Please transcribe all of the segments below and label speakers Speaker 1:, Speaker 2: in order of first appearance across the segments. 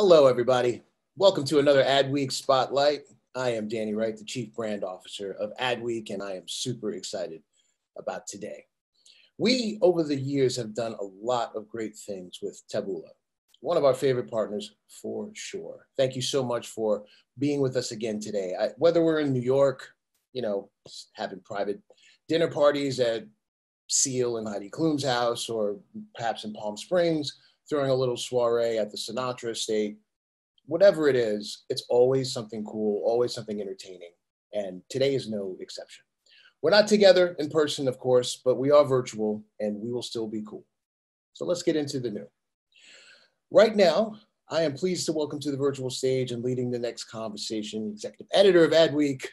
Speaker 1: Hello, everybody. Welcome to another Adweek Spotlight. I am Danny Wright, the Chief Brand Officer of Adweek, and I am super excited about today. We, over the years, have done a lot of great things with Taboola, one of our favorite partners for sure. Thank you so much for being with us again today. Whether we're in New York, having private dinner parties at Seal and Heidi Klum's house, or perhaps in Palm Springs, throwing a little soiree at the Sinatra estate, whatever it is, it's always something cool, always something entertaining. And today is no exception. We're not together in person, of course, but we are virtual and we will still be cool. So let's get into the new. Right now, I am pleased to welcome to the virtual stage and leading the next conversation, Executive Editor of Adweek.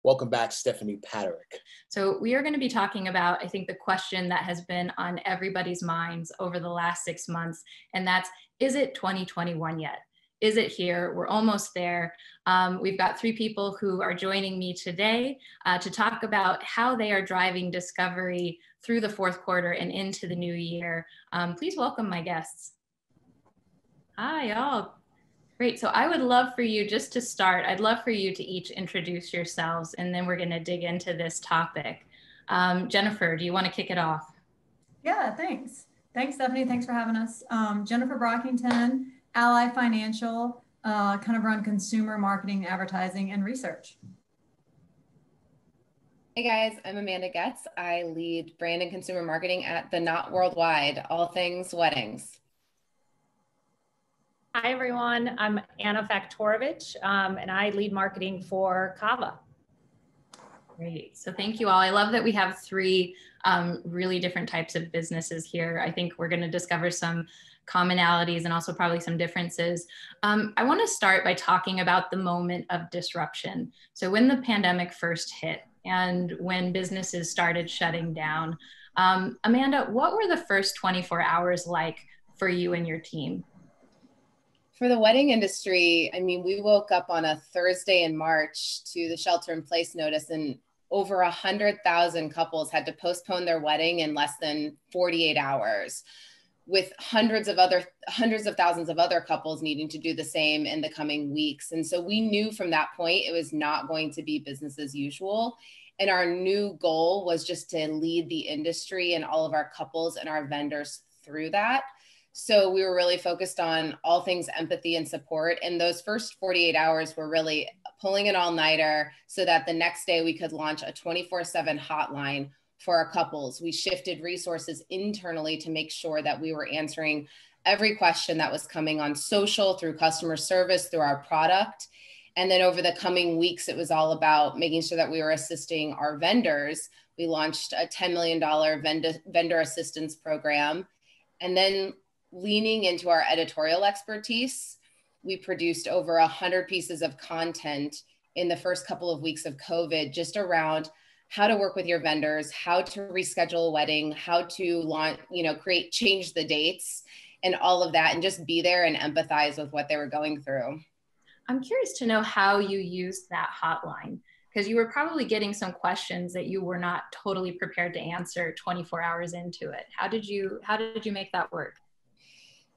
Speaker 1: Welcome back, Stephanie Paterick.
Speaker 2: So we are going to be talking about, I think, the question that has been on everybody's minds over the last 6 months, and that's, is it 2021 yet? Is it here? We're almost there. We've got 3 people who are joining me today to talk about how they are driving discovery through the fourth quarter and into the new year. Please welcome my guests. Hi, y'all. Great. So I would love for you, just to start, I'd love for you to each introduce yourselves, and then we're going to dig into this topic. Jennifer, do you want to kick it off?
Speaker 3: Yeah, thanks. Thanks, Stephanie. Thanks for having us. Jennifer Brockington, Ally Financial, kind of run consumer marketing, advertising, and research.
Speaker 4: Hey guys, I'm Amanda Getz. I lead brand and consumer marketing at The Knot Worldwide, all things weddings.
Speaker 5: Hi, everyone. I'm Anna Faktorovich, and I lead marketing for Kava.
Speaker 2: Great. So thank you all. I love that we have 3 really different types of businesses here. I think we're going to discover some commonalities and also probably some differences. I want to start by talking about the moment of disruption. So when the pandemic first hit and when businesses started shutting down, Amanda, what were the first 24 hours like for you and your team?
Speaker 4: For the wedding industry, I mean, we woke up on a Thursday in March to the shelter-in-place notice, and over 100,000 couples had to postpone their wedding in less than 48 hours, with hundreds of thousands of other couples needing to do the same in the coming weeks. And so we knew from that point it was not going to be business as usual. And our new goal was just to lead the industry and all of our couples and our vendors through that. So we were really focused on all things empathy and support. And those first 48 hours were really pulling an all-nighter so that the next day we could launch a 24/7 hotline for our couples. We shifted resources internally to make sure that we were answering every question that was coming on social, through customer service, through our product. And then over the coming weeks, it was all about making sure that we were assisting our vendors. We launched a $10 million vendor assistance program. And then leaning into our editorial expertise, we produced over 100 pieces of content in the first couple of weeks of COVID, just around how to work with your vendors, how to reschedule a wedding, how to launch, change the dates and all of that, and just be there and empathize with what they were going through.
Speaker 2: I'm curious to know how you used that hotline, because you were probably getting some questions that you were not totally prepared to answer 24 hours into it. How did you make that work?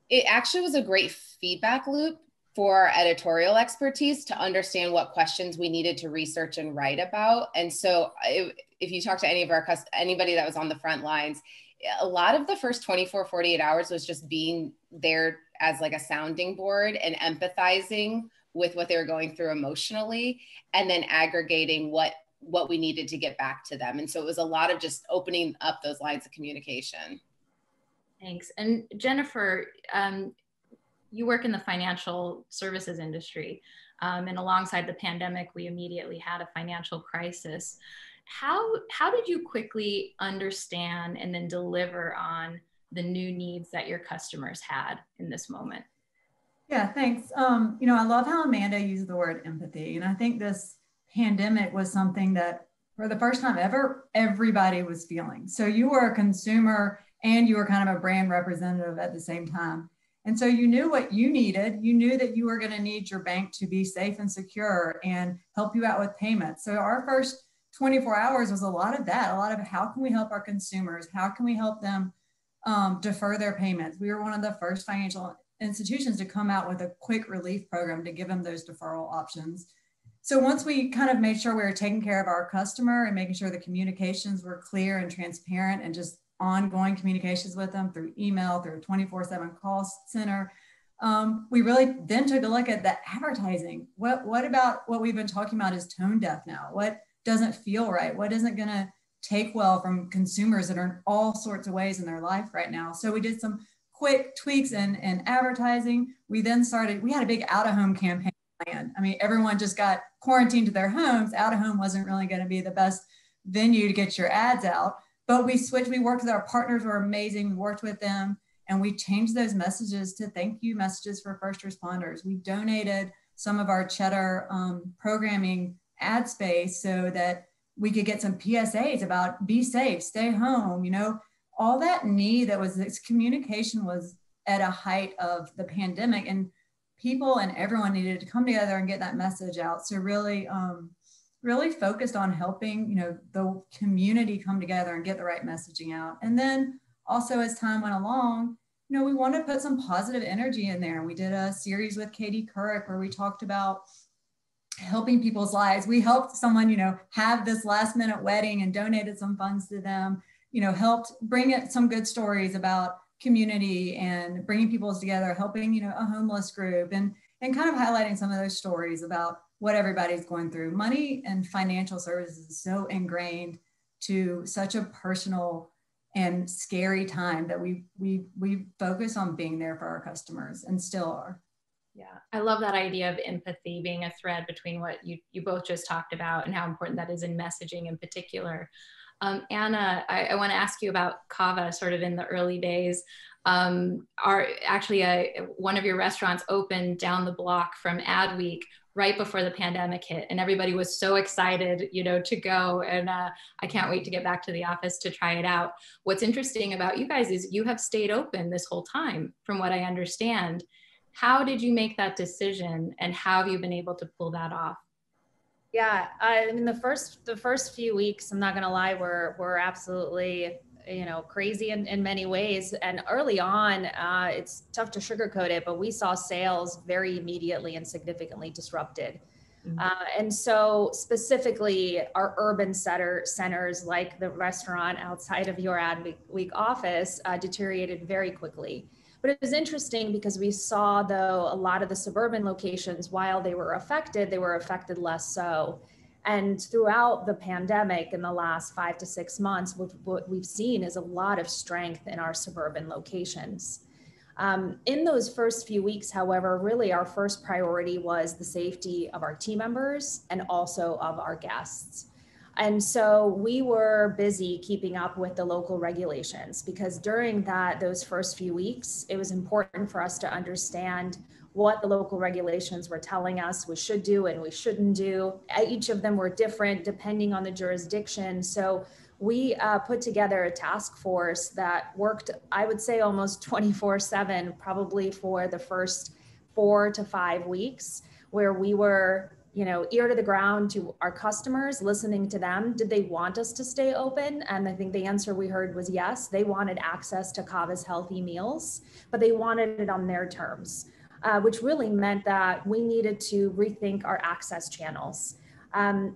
Speaker 4: It actually was a great feedback loop for our editorial expertise to understand what questions we needed to research and write about. And so if you talk to anybody that was on the front lines, a lot of the first 48 hours was just being there as like a sounding board and empathizing with what they were going through emotionally, and then aggregating what we needed to get back to them. And so it was a lot of just opening up those lines of communication.
Speaker 2: Thanks. And Jennifer, you work in the financial services industry, and alongside the pandemic, we immediately had a financial crisis. How did you quickly understand and then deliver on the new needs that your customers had in this moment?
Speaker 3: Yeah, thanks. I love how Amanda used the word empathy. And I think this pandemic was something that for the first time ever, everybody was feeling. So you were a consumer and you were kind of a brand representative at the same time. And so you knew what you needed. You knew that you were going to need your bank to be safe and secure and help you out with payments. So our first 24 hours was a lot of that, a lot of how can we help our consumers? How can we help them defer their payments? We were one of the first financial institutions to come out with a quick relief program to give them those deferral options. So once we kind of made sure we were taking care of our customer and making sure the communications were clear and transparent and just ongoing communications with them through email, through a 24/7 call center, we really then took a look at the advertising. What about what we've been talking about is tone deaf now? What doesn't feel right? What isn't going to take well from consumers that are in all sorts of ways in their life right now? So we did some quick tweaks in advertising. We then we had a big out-of-home campaign planned. I mean, everyone just got quarantined to their homes. Out-of-home wasn't really going to be the best venue to get your ads out. But we switched, we worked with our partners, were amazing. We worked with them and we changed those messages to thank you messages for first responders. We donated some of our Cheddar programming ad space so that we could get some PSAs about be safe, stay home, you know, all that need that was, this communication was at a height of the pandemic, and people and everyone needed to come together and get that message out. So really, really focused on helping, you know, the community come together and get the right messaging out. And then also as time went along, you know, we wanted to put some positive energy in there. We did a series with Katie Couric where we talked about helping people's lives. We helped someone, you know, have this last minute wedding and donated some funds to them, you know, helped bring it some good stories about community and bringing people together, helping, you know, a homeless group and kind of highlighting some of those stories about what everybody's going through. Money and financial services is so ingrained to such a personal and scary time that we focus on being there for our customers and still are.
Speaker 2: Yeah, I love that idea of empathy being a thread between what you both just talked about and how important that is in messaging in particular. Anna, I want to ask you about Kava sort of in the early days. One of your restaurants opened down the block from Adweek right before the pandemic hit, and everybody was so excited, you know, to go. And I can't wait to get back to the office to try it out. What's interesting about you guys is you have stayed open this whole time, from what I understand. How did you make that decision, and how have you been able to pull that off?
Speaker 5: Yeah, I mean, the first few weeks, I'm not gonna lie, were absolutely, you know, crazy in many ways. And early on, it's tough to sugarcoat it, but we saw sales very immediately and significantly disrupted. And so specifically our urban centers like the restaurant outside of your Adweek office deteriorated very quickly. But it was interesting because we saw, though, a lot of the suburban locations, while they were affected less so. And throughout the pandemic in the last 5 to 6 months, what we've seen is a lot of strength in our suburban locations. In those first few weeks, however, really our first priority was the safety of our team members and also of our guests. And so we were busy keeping up with the local regulations, because during those first few weeks, it was important for us to understand what the local regulations were telling us we should do and we shouldn't do. Each of them were different depending on the jurisdiction. So we put together a task force that worked, I would say, almost 24/7, probably for the first 4 to 5 weeks, where we were, you know, ear to the ground to our customers, listening to them. Did they want us to stay open? And I think the answer we heard was yes. They wanted access to Kava's healthy meals, but they wanted it on their terms, which really meant that we needed to rethink our access channels.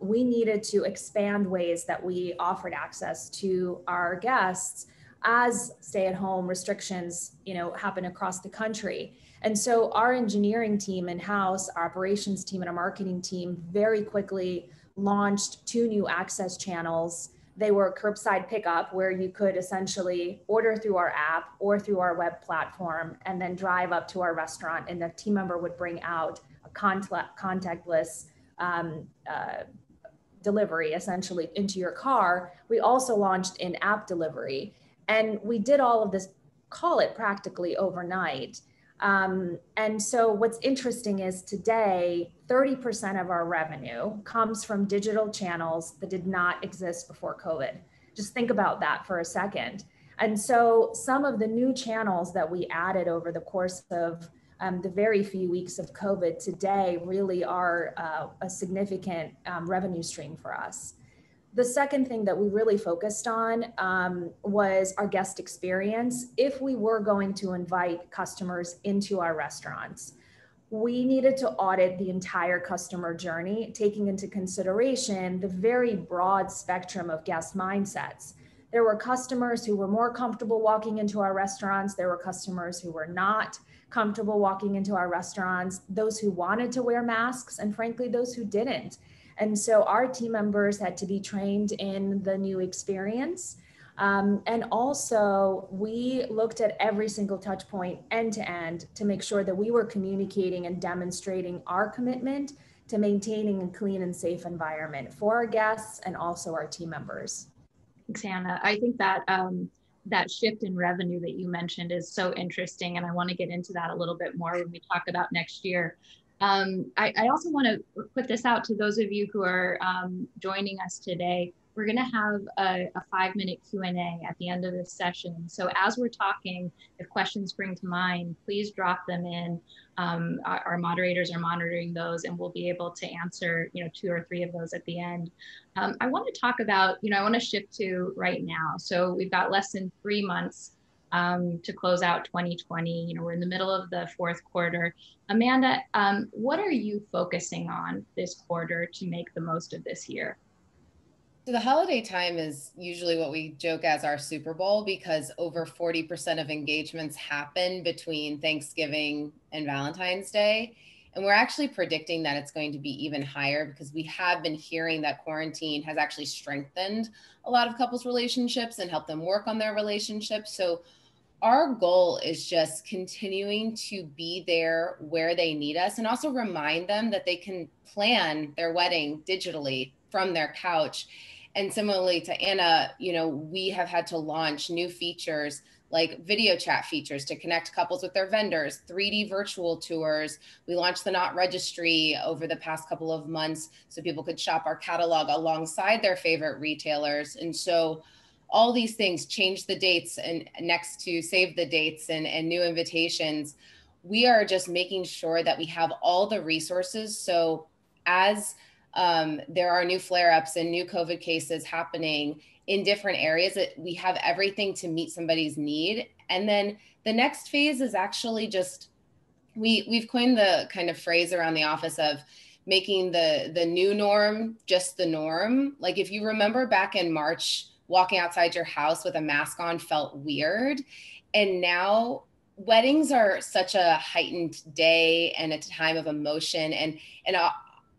Speaker 5: We needed to expand ways that we offered access to our guests as stay-at-home restrictions, you know, happen across the country. And so our engineering team in-house, our operations team and our marketing team very quickly launched 2 new access channels. They were curbside pickup, where you could essentially order through our app or through our web platform and then drive up to our restaurant, and the team member would bring out a contactless delivery essentially into your car. We also launched in-app delivery, and we did all of this, call it practically overnight. And so what's interesting is today, 30% of our revenue comes from digital channels that did not exist before COVID. Just think about that for a second. And so some of the new channels that we added over the course of the very few weeks of COVID today really are a significant revenue stream for us. The second thing that we really focused on was our guest experience. If we were going to invite customers into our restaurants, we needed to audit the entire customer journey, taking into consideration the very broad spectrum of guest mindsets. There were customers who were more comfortable walking into our restaurants. There were customers who were not comfortable walking into our restaurants, those who wanted to wear masks, and frankly, those who didn't. And so our team members had to be trained in the new experience. And also, we looked at every single touch point end to end to make sure that we were communicating and demonstrating our commitment to maintaining a clean and safe environment for our guests and also our team members.
Speaker 2: Thanks, Hannah. I think that that shift in revenue that you mentioned is so interesting, and I want to get into that a little bit more when we talk about next year. I also want to put this out to those of you who are joining us today. We're going to have a 5-minute Q&A at the end of this session. So as we're talking, if questions spring to mind, please drop them in. Our moderators are monitoring those, and we'll be able to answer 2 or 3 of those at the end. I want to talk about, I want to shift to right now. So we've got less than 3 months to close out 2020. We're in the middle of the 4th quarter. Amanda, what are you focusing on this quarter to make the most of this year?
Speaker 4: So the holiday time is usually what we joke as our Super Bowl, because over 40% of engagements happen between Thanksgiving and Valentine's Day. And we're actually predicting that it's going to be even higher, because we have been hearing that quarantine has actually strengthened a lot of couples' relationships and helped them work on their relationships. So our goal is just continuing to be there where they need us, and also remind them that they can plan their wedding digitally from their couch. And similarly to Anna, we have had to launch new features like video chat features to connect couples with their vendors, 3D virtual tours. We launched the Knot Registry over the past couple of months so people could shop our catalog alongside their favorite retailers. And so all these things, change the dates and next to save the dates and new invitations, we are just making sure that we have all the resources. So as there are new flare-ups and new COVID cases happening in different areas, that we have everything to meet somebody's need. And then the next phase is actually just, we've coined the kind of phrase around the office of making the new norm just the norm. Like, if you remember back in March, walking outside your house with a mask on felt weird. And now weddings are such a heightened day and a time of emotion, and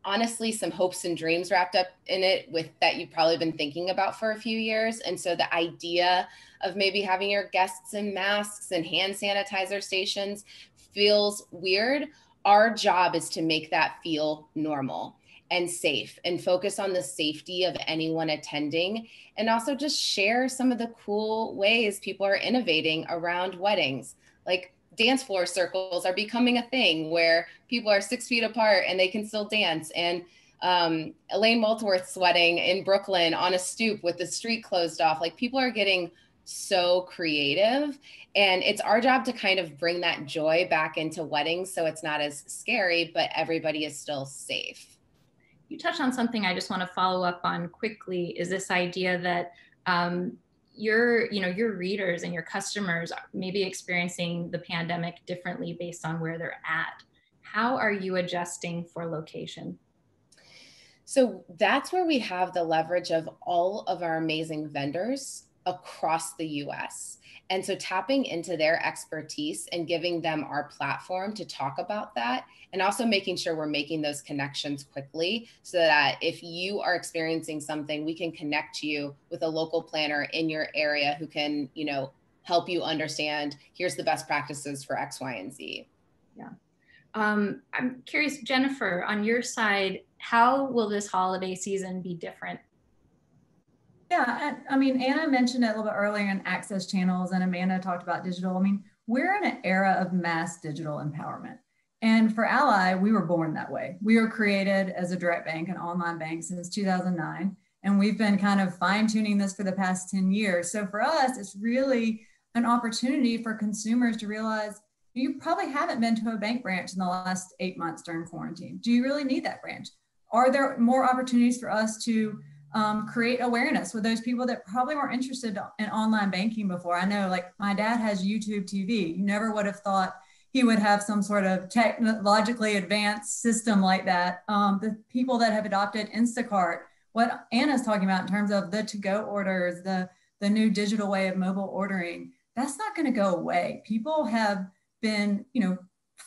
Speaker 4: honestly, some hopes and dreams wrapped up in it with that you've probably been thinking about for a few years. And so the idea of maybe having your guests in masks and hand sanitizer stations feels weird. Our job is to make that feel normal and safe, and focus on the safety of anyone attending, and also just share some of the cool ways people are innovating around weddings. Like, dance floor circles are becoming a thing where people are 6 feet apart and they can still dance. And Elaine Waltworth's wedding in Brooklyn on a stoop with the street closed off. Like, people are getting so creative, and it's our job to kind of bring that joy back into weddings so it's not as scary, but everybody is still safe.
Speaker 2: You touched on something I just want to follow up on quickly, is this idea that your readers and your customers may be experiencing the pandemic differently based on where they're at. How are you adjusting for location?
Speaker 4: So that's where we have the leverage of all of our amazing vendors across the US. And so tapping into their expertise and giving them our platform to talk about that, and also making sure we're making those connections quickly so that if you are experiencing something, we can connect you with a local planner in your area who can, help you understand, here's the best practices for X, Y, and Z.
Speaker 2: Yeah. I'm curious, Jennifer, on your side, how will this holiday season be different?
Speaker 3: Yeah, Anna mentioned it a little bit earlier in access channels, and Amanda talked about digital. We're in an era of mass digital empowerment. And for Ally, we were born that way. We were created as a direct bank, an online bank, since 2009. And we've been kind of fine-tuning this for the past 10 years. So for us, it's really an opportunity for consumers to realize you probably haven't been to a bank branch in the last 8 months during quarantine. Do you really need that branch? Are there more opportunities for us to create awareness with those people that probably weren't interested in online banking before. I know, like, my dad has YouTube TV. You never would have thought he would have some sort of technologically advanced system like that. The people that have adopted Instacart, what Anna's talking about in terms of the to-go orders, the new digital way of mobile ordering, that's not going to go away. People have been,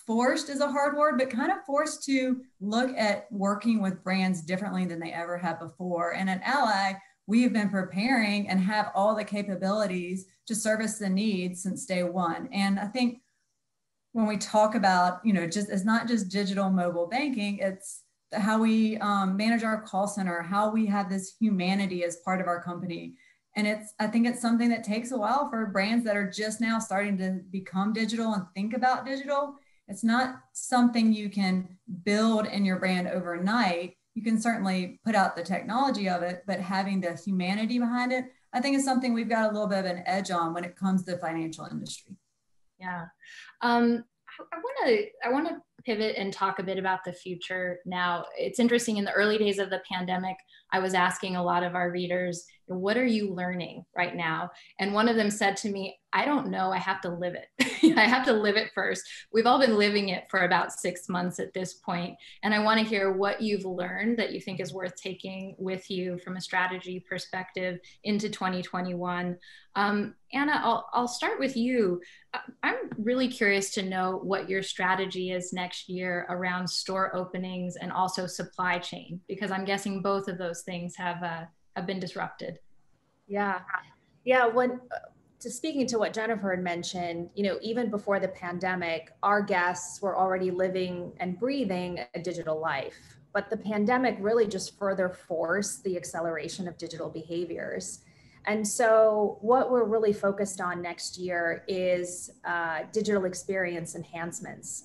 Speaker 3: forced is a hard word, but kind of forced to look at working with brands differently than they ever have before. And at Ally, we have been preparing and have all the capabilities to service the needs since day one. And I think when we talk about, it's not just digital mobile banking, it's how we manage our call center, how we have this humanity as part of our company. And I think it's something that takes a while for brands that are just now starting to become digital and think about digital. It's not something you can build in your brand overnight. You can certainly put out the technology of it, but having the humanity behind it, I think is something we've got a little bit of an edge on when it comes to the financial industry.
Speaker 2: Yeah. I want to pivot and talk a bit about the future now. It's interesting, in the early days of the pandemic, I was asking a lot of our readers, what are you learning right now? And one of them said to me, I don't know, I have to live it. I have to live it first. We've all been living it for about 6 months at this point. And I want to hear what you've learned that you think is worth taking with you from a strategy perspective into 2021. Anna, I'll start with you. I'm really curious to know what your strategy is next year around store openings and also supply chain, because I'm guessing both of those things have been disrupted.
Speaker 5: Yeah. Speaking to what Jennifer had mentioned, even before the pandemic, our guests were already living and breathing a digital life. But the pandemic really just further forced the acceleration of digital behaviors. And so what we're really focused on next year is digital experience enhancements.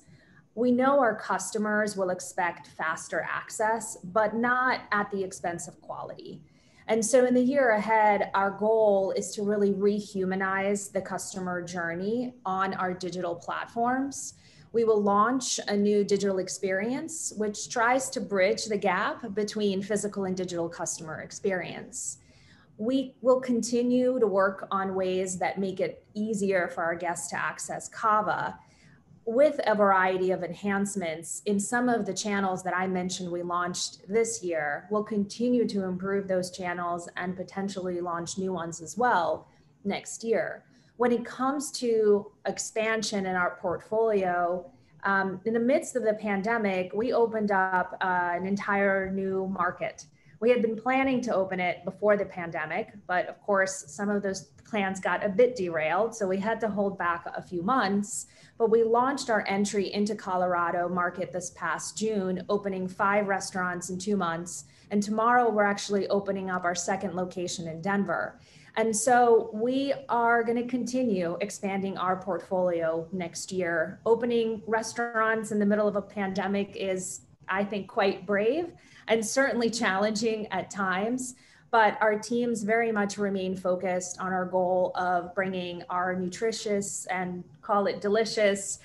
Speaker 5: We know our customers will expect faster access, but not at the expense of quality. And so in the year ahead, our goal is to really rehumanize the customer journey on our digital platforms. We will launch a new digital experience, which tries to bridge the gap between physical and digital customer experience. We will continue to work on ways that make it easier for our guests to access Kava, with a variety of enhancements in some of the channels that I mentioned we launched this year. We'll continue to improve those channels and potentially launch new ones as well next year. When it comes to expansion in our portfolio, in the midst of the pandemic, we opened up an entire new market. We had been planning to open it before the pandemic, but of course, some of those plans got a bit derailed, so we had to hold back a few months. But we launched our entry into Colorado market this past June, opening 5 restaurants in 2 months. And tomorrow we're actually opening up our second location in Denver. And so we are going to continue expanding our portfolio next year. Opening restaurants in the middle of a pandemic is, I think, quite brave and certainly challenging at times. But our teams very much remain focused on our goal of bringing our nutritious and call it delicious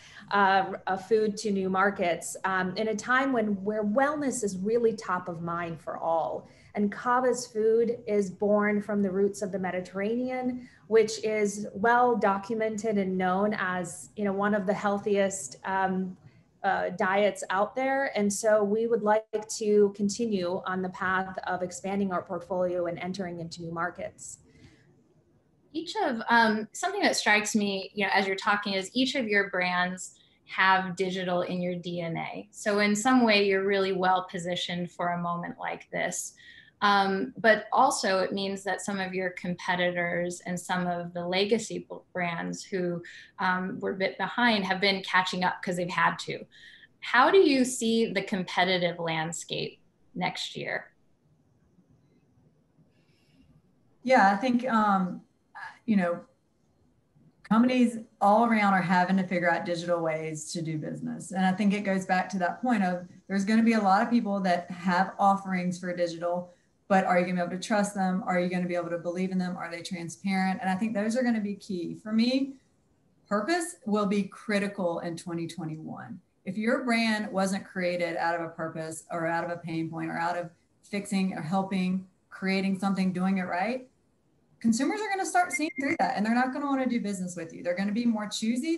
Speaker 5: food to new markets in a time where wellness is really top of mind for all. And Kava's food is born from the roots of the Mediterranean, which is well documented and known as one of the healthiest diets out there. And so we would like to continue on the path of expanding our portfolio and entering into new markets.
Speaker 2: Each of something that strikes me, as you're talking, is each of your brands have digital in your DNA. So in some way, you're really well positioned for a moment like this. But also it means that some of your competitors and some of the legacy brands who were a bit behind have been catching up because they've had to. How do you see the competitive landscape next year?
Speaker 3: Yeah, I think, companies all around are having to figure out digital ways to do business. And I think it goes back to that point of there's going to be a lot of people that have offerings for digital, but are you going to be able to trust them? Are you going to be able to believe in them? Are they transparent? And I think those are going to be key. For me, purpose will be critical in 2021. If your brand wasn't created out of a purpose or out of a pain point or out of fixing or helping creating something, doing it right, consumers are going to start seeing through that, and they're not going to want to do business with you. They're going to be more choosy.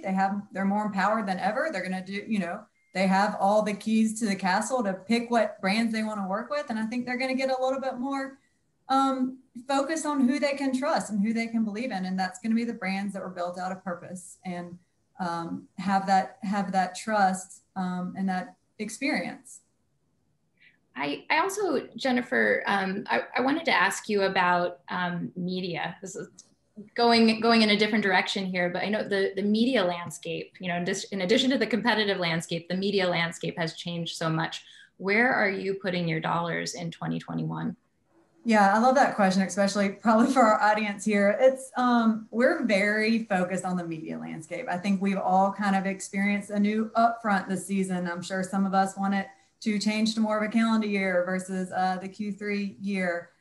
Speaker 3: They're more empowered than ever. They're going to do, they have all the keys to the castle to pick what brands they want to work with. And I think they're going to get a little bit more focused on who they can trust and who they can believe in. And that's going to be the brands that were built out of purpose and have that trust and that experience.
Speaker 2: I also, Jennifer, I wanted to ask you about media. This is going in a different direction here, but I know the media landscape, in addition to the competitive landscape, the media landscape has changed so much. Where are you putting your dollars in 2021?
Speaker 3: Yeah, I love that question, especially probably for our audience here. It's we're very focused on the media landscape. I think we've all kind of experienced a new upfront this season. I'm sure some of us want it to change to more of a calendar year versus the Q3 year.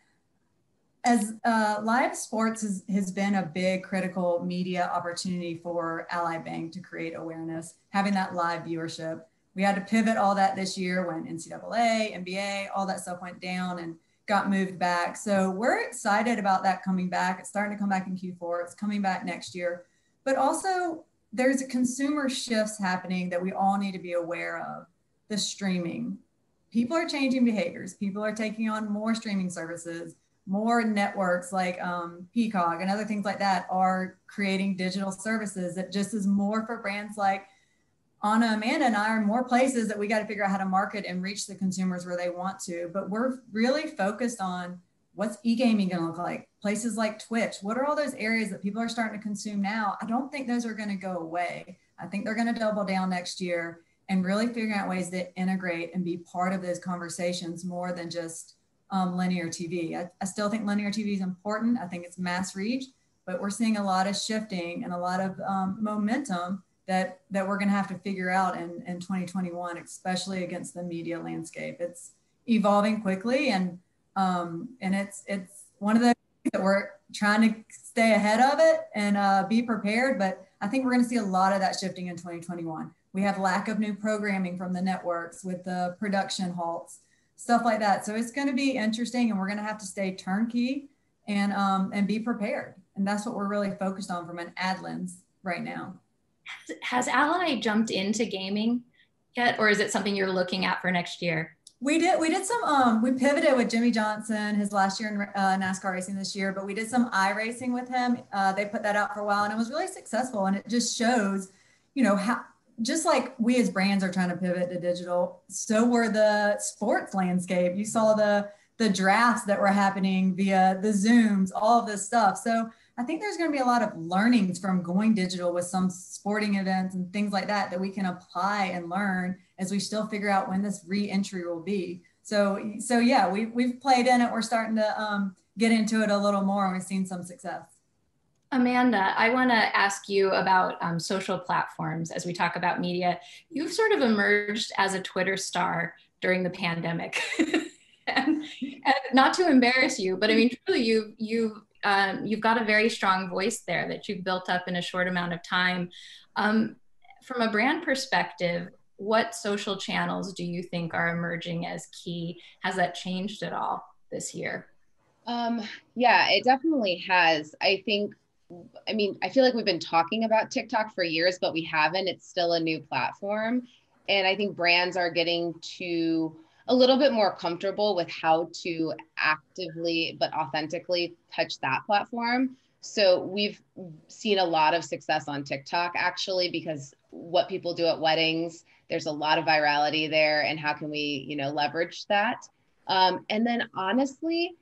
Speaker 3: As live sports has been a big critical media opportunity for Ally Bank to create awareness, having that live viewership. We had to pivot all that this year when NCAA, NBA, all that stuff went down and got moved back. So we're excited about that coming back. It's starting to come back in Q4. It's coming back next year. But also there's consumer shifts happening that we all need to be aware of. The streaming. People are changing behaviors. People are taking on more streaming services. More networks like Peacock and other things like that are creating digital services that just is more for brands like Anna, Amanda, and I are more places that we got to figure out how to market and reach the consumers where they want to. But we're really focused on what's e-gaming going to look like. Places like Twitch. What are all those areas that people are starting to consume now? I don't think those are going to go away. I think they're going to double down next year and really figuring out ways to integrate and be part of those conversations more than just linear TV. I still think linear TV is important. I think it's mass reach, but we're seeing a lot of shifting and a lot of momentum that we're going to have to figure out in 2021, especially against the media landscape. It's evolving quickly, and it's one of the things that we're trying to stay ahead of it and be prepared. But I think we're going to see a lot of that shifting in 2021. We have lack of new programming from the networks with the production halts, stuff like that. So it's going to be interesting, and we're going to have to stay turnkey and be prepared. And that's what we're really focused on from an ad lens right now.
Speaker 2: Has Ally jumped into gaming yet, or is it something you're looking at for next year?
Speaker 3: We did some, we pivoted with Jimmy Johnson his last year in NASCAR racing this year, but we did some iRacing with him. They put that out for a while and it was really successful. And it just shows, how, just like we as brands are trying to pivot to digital, so were the sports landscape. You saw the drafts that were happening via the Zooms, all of this stuff. So I think there's going to be a lot of learnings from going digital with some sporting events and things like that we can apply and learn as we still figure out when this re-entry will be. So yeah, we've played in it. We're starting to get into it a little more, and we've seen some success.
Speaker 2: Amanda, I want to ask you about social platforms as we talk about media. You've sort of emerged as a Twitter star during the pandemic. and not to embarrass you, but I mean, truly, you've got a very strong voice there that you've built up in a short amount of time. From a brand perspective, what social channels do you think are emerging as key? Has that changed at all this year?
Speaker 4: Yeah, it definitely has. I feel like we've been talking about TikTok for years, but we haven't. It's still a new platform. And I think brands are getting to a little bit more comfortable with how to actively but authentically touch that platform. So we've seen a lot of success on TikTok, actually, because what people do at weddings, there's a lot of virality there, and how can we, leverage that? And then honestly,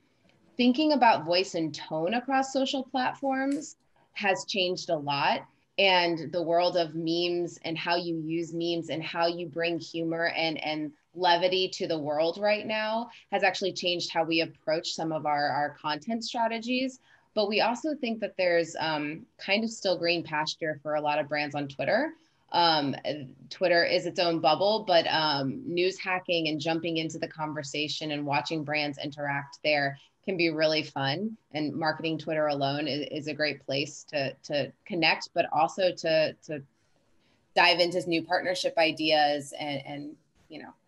Speaker 4: thinking about voice and tone across social platforms has changed a lot. And the world of memes and how you use memes and how you bring humor and levity to the world right now has actually changed how we approach some of our content strategies. But we also think that there's kind of still green pasture for a lot of brands on Twitter. Twitter is its own bubble, but news hacking and jumping into the conversation and watching brands interact there can be really fun. And marketing Twitter alone is a great place to connect, but also to dive into new partnership ideas and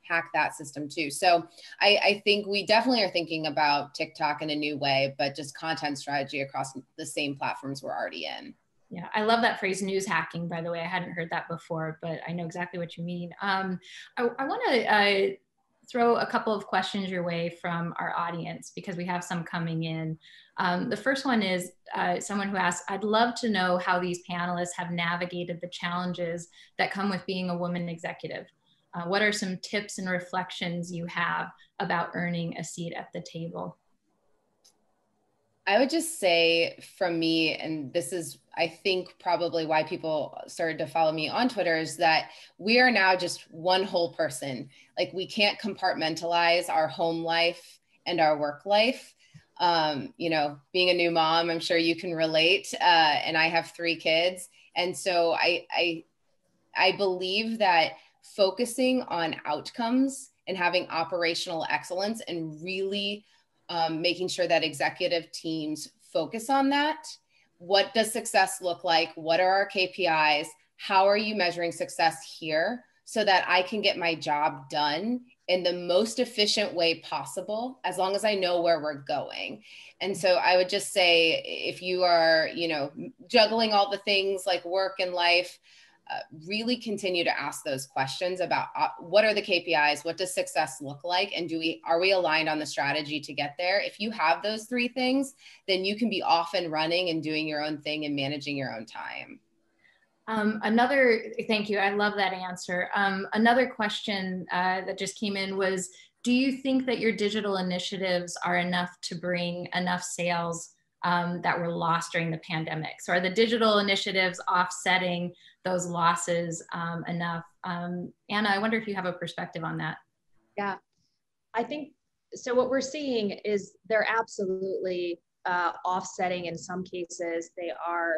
Speaker 4: hack that system too. So I think we definitely are thinking about TikTok in a new way, but just content strategy across the same platforms we're already in.
Speaker 2: Yeah, I love that phrase, news hacking, by the way. I hadn't heard that before, but I know exactly what you mean. I want to throw a couple of questions your way from our audience because we have some coming in. The first one is someone who asked, I'd love to know how these panelists have navigated the challenges that come with being a woman executive. What are some tips and reflections you have about earning a seat at the table?
Speaker 4: I would just say from me, and this is, I think, probably why people started to follow me on Twitter, is that we are now just one whole person. Like, we can't compartmentalize our home life and our work life. You know, being a new mom, I'm sure you can relate, and I have 3 kids. And so I believe that focusing on outcomes and having operational excellence and really making sure that executive teams focus on that. What does success look like? What are our KPIs? How are you measuring success here so that I can get my job done in the most efficient way possible, as long as I know where we're going? And so I would just say, if you are, you know, juggling all the things like work and life, really continue to ask those questions about what are the KPIs, what does success look like, and are we aligned on the strategy to get there? If you have those 3 things, then you can be off and running and doing your own thing and managing your own time.
Speaker 2: Thank you. I love that answer. Another question that just came in was, do you think that your digital initiatives are enough to bring enough sales that were lost during the pandemic? So are the digital initiatives offsetting those losses enough? Anna, I wonder if you have a perspective on that.
Speaker 5: Yeah, I think so. What we're seeing is they're absolutely offsetting. In some cases, they are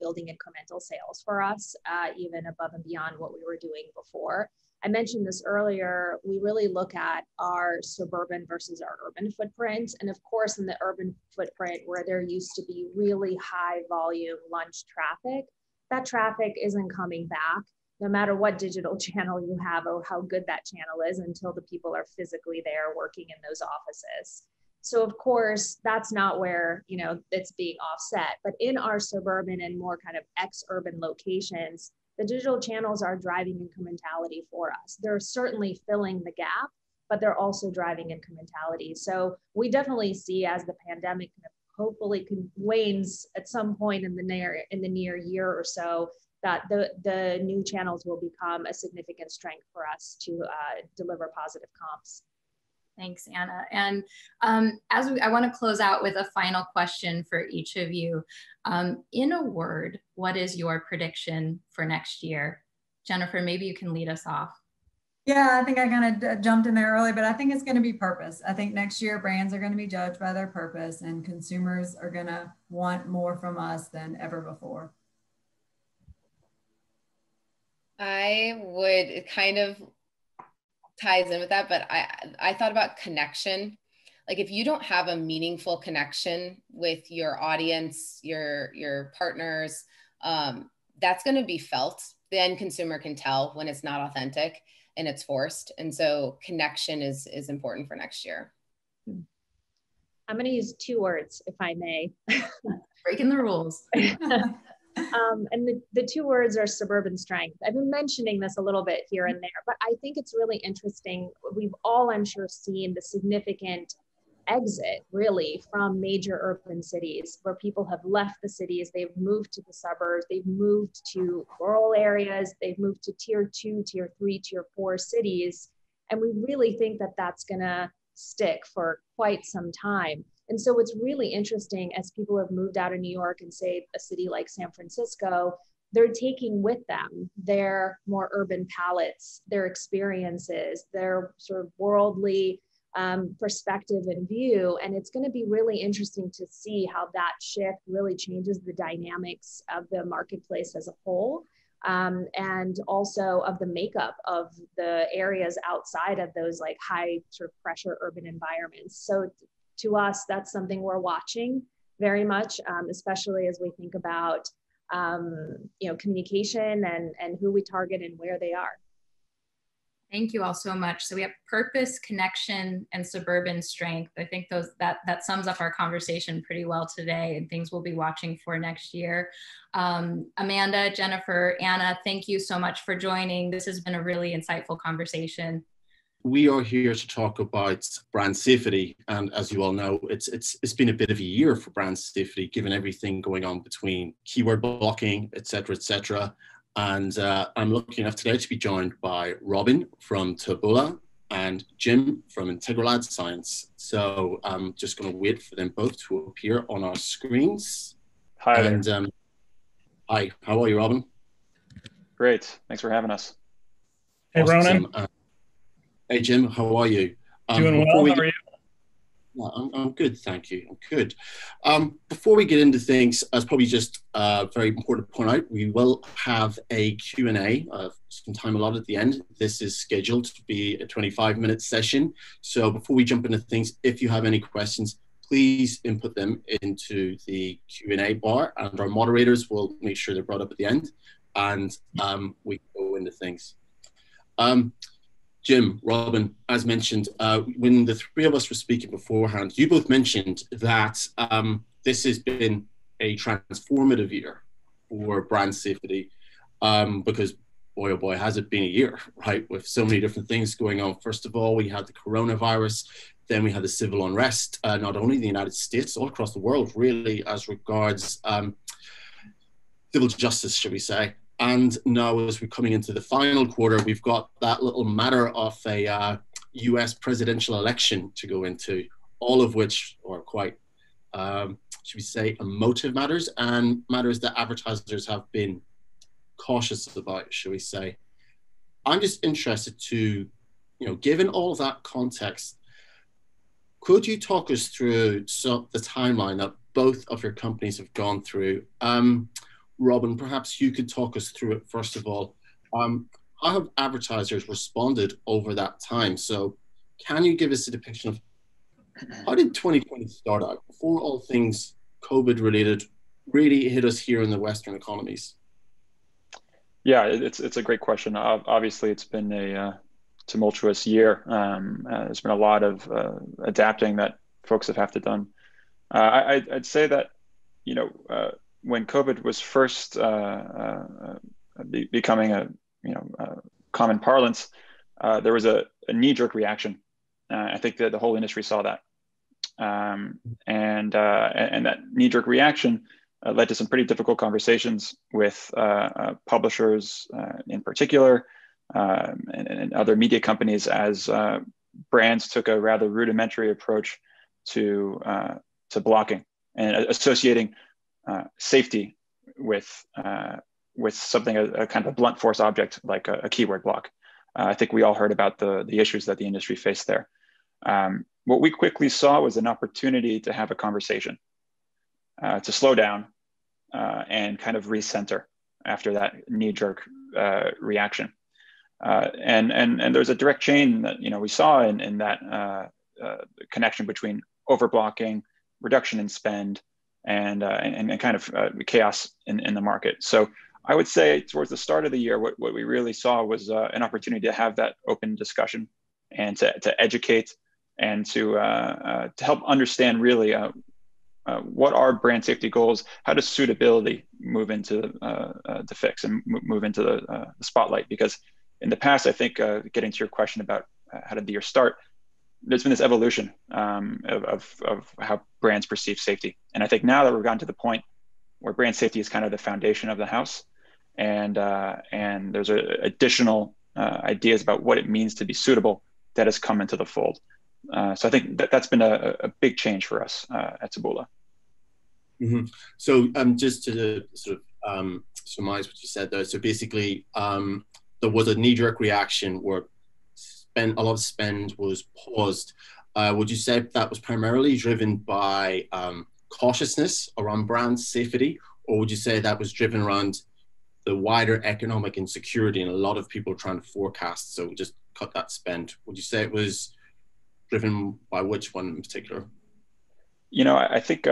Speaker 5: building incremental sales for us, even above and beyond what we were doing before. I mentioned this earlier, we really look at our suburban versus our urban footprint. And of course, in the urban footprint, where there used to be really high volume lunch traffic, that traffic isn't coming back, no matter what digital channel you have or how good that channel is, until the people are physically there working in those offices. So of course, that's not where, you know, it's being offset. But in our suburban and more kind of ex-urban locations, the digital channels are driving incrementality for us. They're certainly filling the gap, but they're also driving incrementality. So we definitely see, as the pandemic kind of hopefully wanes at some point in the near year or so, that the new channels will become a significant strength for us to deliver positive comps.
Speaker 2: Thanks, Anna. And I want to close out with a final question for each of you. In a word, what is your prediction for next year? Jennifer, maybe you can lead us off.
Speaker 3: Yeah, I think I kind of jumped in there early, but I think it's going to be purpose. I think next year brands are going to be judged by their purpose, and consumers are going to want more from us than ever before.
Speaker 4: I would, it kind of ties in with that, but I thought about connection. Like, if you don't have a meaningful connection with your audience, your partners, that's going to be felt. The end consumer can tell when it's not authentic and it's forced. And so connection is important for next year.
Speaker 5: I'm going to use 2 words, if I may.
Speaker 2: Breaking the rules.
Speaker 5: And the 2 words are suburban strength. I've been mentioning this a little bit here and there, but I think it's really interesting. We've all, I'm sure, seen the significant exit really from major urban cities, where people have left the cities, they've moved to the suburbs, they've moved to rural areas, they've moved to tier 2, tier 3, tier 4 cities. And we really think that that's going to stick for quite some time. And so what's really interesting, as people have moved out of New York and say a city like San Francisco, they're taking with them their more urban palettes, their experiences, their sort of worldly perspective and view. And it's going to be really interesting to see how that shift really changes the dynamics of the marketplace as a whole, and also of the makeup of the areas outside of those like high sort of pressure urban environments. So to us, that's something we're watching very much, especially as we think about communication and who we target and where they are.
Speaker 2: Thank you all so much. So we have purpose, connection, and suburban strength. I think that sums up our conversation pretty well today, and things we'll be watching for next year. Amanda, Jennifer, Anna, thank you so much for joining. This has been a really insightful conversation.
Speaker 6: We are here to talk about brand safety, and as you all know, it's been a bit of a year for brand safety, given everything going on between keyword blocking, etc. And I'm lucky enough today to be joined by Robin from Taboola and Jim from Integral Ad Science. So I'm just going to wait for them both to appear on our screens.
Speaker 7: Hi
Speaker 6: and
Speaker 7: there.
Speaker 6: Hi, how are you, Robin?
Speaker 7: Great, thanks for having us.
Speaker 8: Hey,
Speaker 6: Awesome.
Speaker 8: Ronan.
Speaker 6: Hey, Jim, how are you?
Speaker 8: Doing well, how are you?
Speaker 6: I'm good, thank you. I'm good. Before we get into things, it's probably just very important to point out, we will have a Q&A, some time allotted at the end. This is scheduled to be a 25-minute session. So before we jump into things, if you have any questions, please input them into the Q&A bar, and our moderators will make sure they're brought up at the end, and we go into things. Jim, Robin, as mentioned, when the three of us were speaking beforehand, you both mentioned that this has been a transformative year for brand safety, because boy, oh boy, has it been a year, right? With so many different things going on. First of all, we had the coronavirus, then we had the civil unrest, not only in the United States, all across the world, really, as regards civil justice, should we say. And now, as we're coming into the final quarter, we've got that little matter of a US presidential election to go into, all of which are quite, should we say, emotive matters, and matters that advertisers have been cautious about, should we say. I'm just interested to, given all of that context, could you talk us through the timeline that both of your companies have gone through? Robin, perhaps you could talk us through it first of all. How have advertisers responded over that time? So can you give us a depiction of how did 2020 start out before all things COVID related really hit us here in the Western economies?
Speaker 7: Yeah, it's a great question. Obviously, it's been a tumultuous year. There's been a lot of adapting that folks have to done. I'd say that, when COVID was first becoming a common parlance, there was a knee-jerk reaction. I think that the whole industry saw that, and that knee-jerk reaction led to some pretty difficult conversations with publishers in particular, and other media companies, as brands took a rather rudimentary approach to blocking and associating safety with something, a kind of a blunt force object like a keyword block. I think we all heard about the issues that the industry faced there. What we quickly saw was an opportunity to have a conversation, to slow down and kind of recenter after that knee-jerk reaction. And there's a direct chain that we saw in that connection between overblocking, reduction in spend, and kind of chaos in the market. So I would say towards the start of the year, what we really saw was an opportunity to have that open discussion and to educate and to help understand really what are brand safety goals, how does suitability move into the fix and move into the spotlight. Because in the past, I think getting to your question about how did the year start, there's been this evolution of how brands perceive safety. And I think now that we've gotten to the point where brand safety is kind of the foundation of the house, and there's additional ideas about what it means to be suitable that has come into the fold. So I think that's been a big change for us at Taboola.
Speaker 6: Mm-hmm. So just to sort of surmise what you said there, so basically there was a knee-jerk reaction where a lot of spend was paused. Would you say that was primarily driven by cautiousness around brand safety, or would you say that was driven around the wider economic insecurity and a lot of people trying to forecast, so just cut that spend? Would you say it was driven by which one in particular?
Speaker 7: I think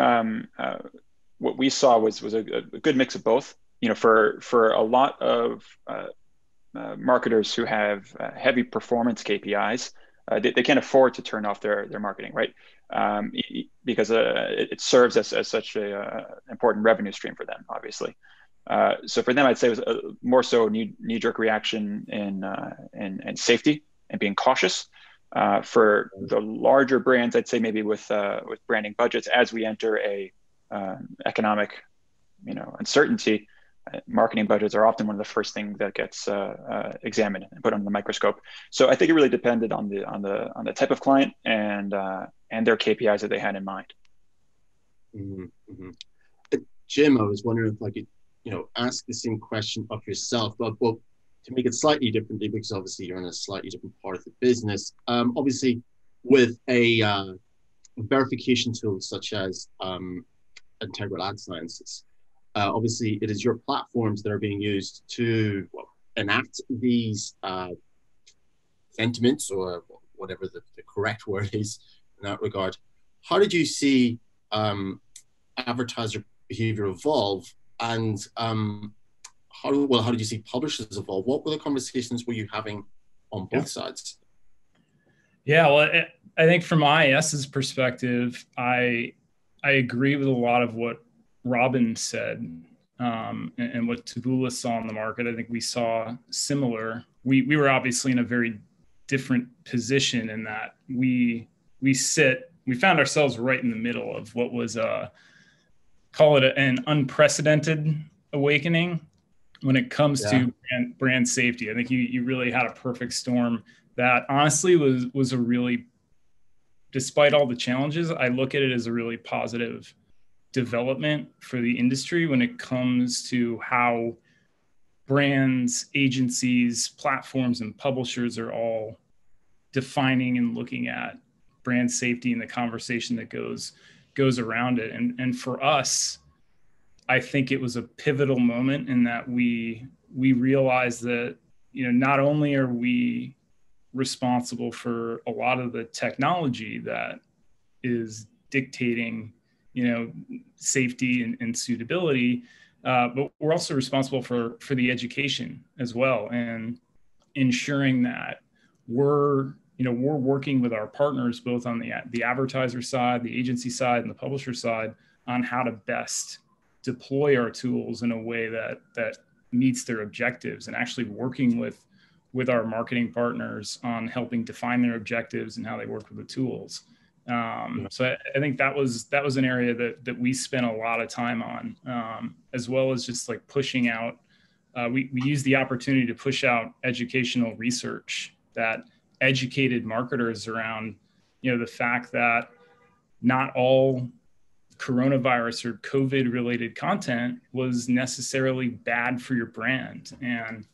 Speaker 7: what we saw was a good mix of both. For a lot of marketers who have heavy performance KPIs, they can't afford to turn off their marketing, right? Because it serves as such a important revenue stream for them, obviously. So for them, I'd say it was more so knee-jerk reaction in safety and being cautious. For the larger brands, I'd say maybe with branding budgets, as we enter a economic, uncertainty, marketing budgets are often one of the first things that gets examined and put under the microscope. So I think it really depended on the type of client and their KPIs that they had in mind.
Speaker 6: Mm-hmm. Jim, I was wondering if I could, ask the same question of yourself, but to make it slightly differently, because obviously you're in a slightly different part of the business. Obviously, with a verification tool such as Integral Ad Sciences, obviously it is your platforms that are being used to enact these sentiments, or whatever the correct word is in that regard. How did you see advertiser behavior evolve, and how did you see publishers evolve? What were the conversations were you having on both sides?
Speaker 8: Yeah, well, I think from IAS's perspective, I agree with a lot of what Robin said and what Taboola saw in the market. I think we saw similar. We were obviously in a very different position in that we found ourselves right in the middle of what was call it an unprecedented awakening when it comes to brand safety. I think you really had a perfect storm that honestly was a really, despite all the challenges, I look at it as a really positive development for the industry when it comes to how brands, agencies, platforms, and publishers are all defining and looking at brand safety and the conversation that goes around it. And for us, I think it was a pivotal moment in that we realized that, not only are we responsible for a lot of the technology that is dictating, safety and suitability, but we're also responsible for the education as well, and ensuring that we're working with our partners, both on the advertiser side, the agency side, and the publisher side, on how to best deploy our tools in a way that meets their objectives, and actually working with our marketing partners on helping define their objectives and how they work with the tools. So I think that was an area that we spent a lot of time on, as well as just like pushing out. We used the opportunity to push out educational research that educated marketers around, the fact that not all coronavirus or COVID related content was necessarily bad for your brand. And,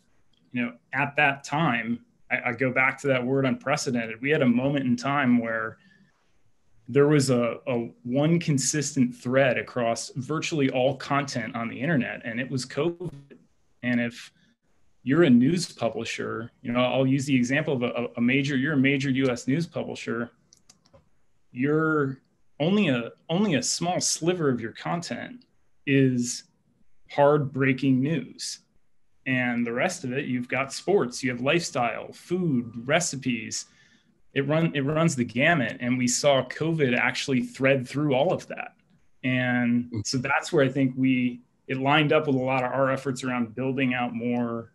Speaker 8: at that time, I go back to that word unprecedented. We had a moment in time where there was a one consistent thread across virtually all content on the internet, and it was COVID. And if you're a news publisher, I'll use the example of a major US news publisher, you're only a small sliver of your content is hard breaking news. And the rest of it, you've got sports, you have lifestyle, food, recipes. It runs the gamut. And we saw COVID actually thread through all of that. And so that's where I think it lined up with a lot of our efforts around building out more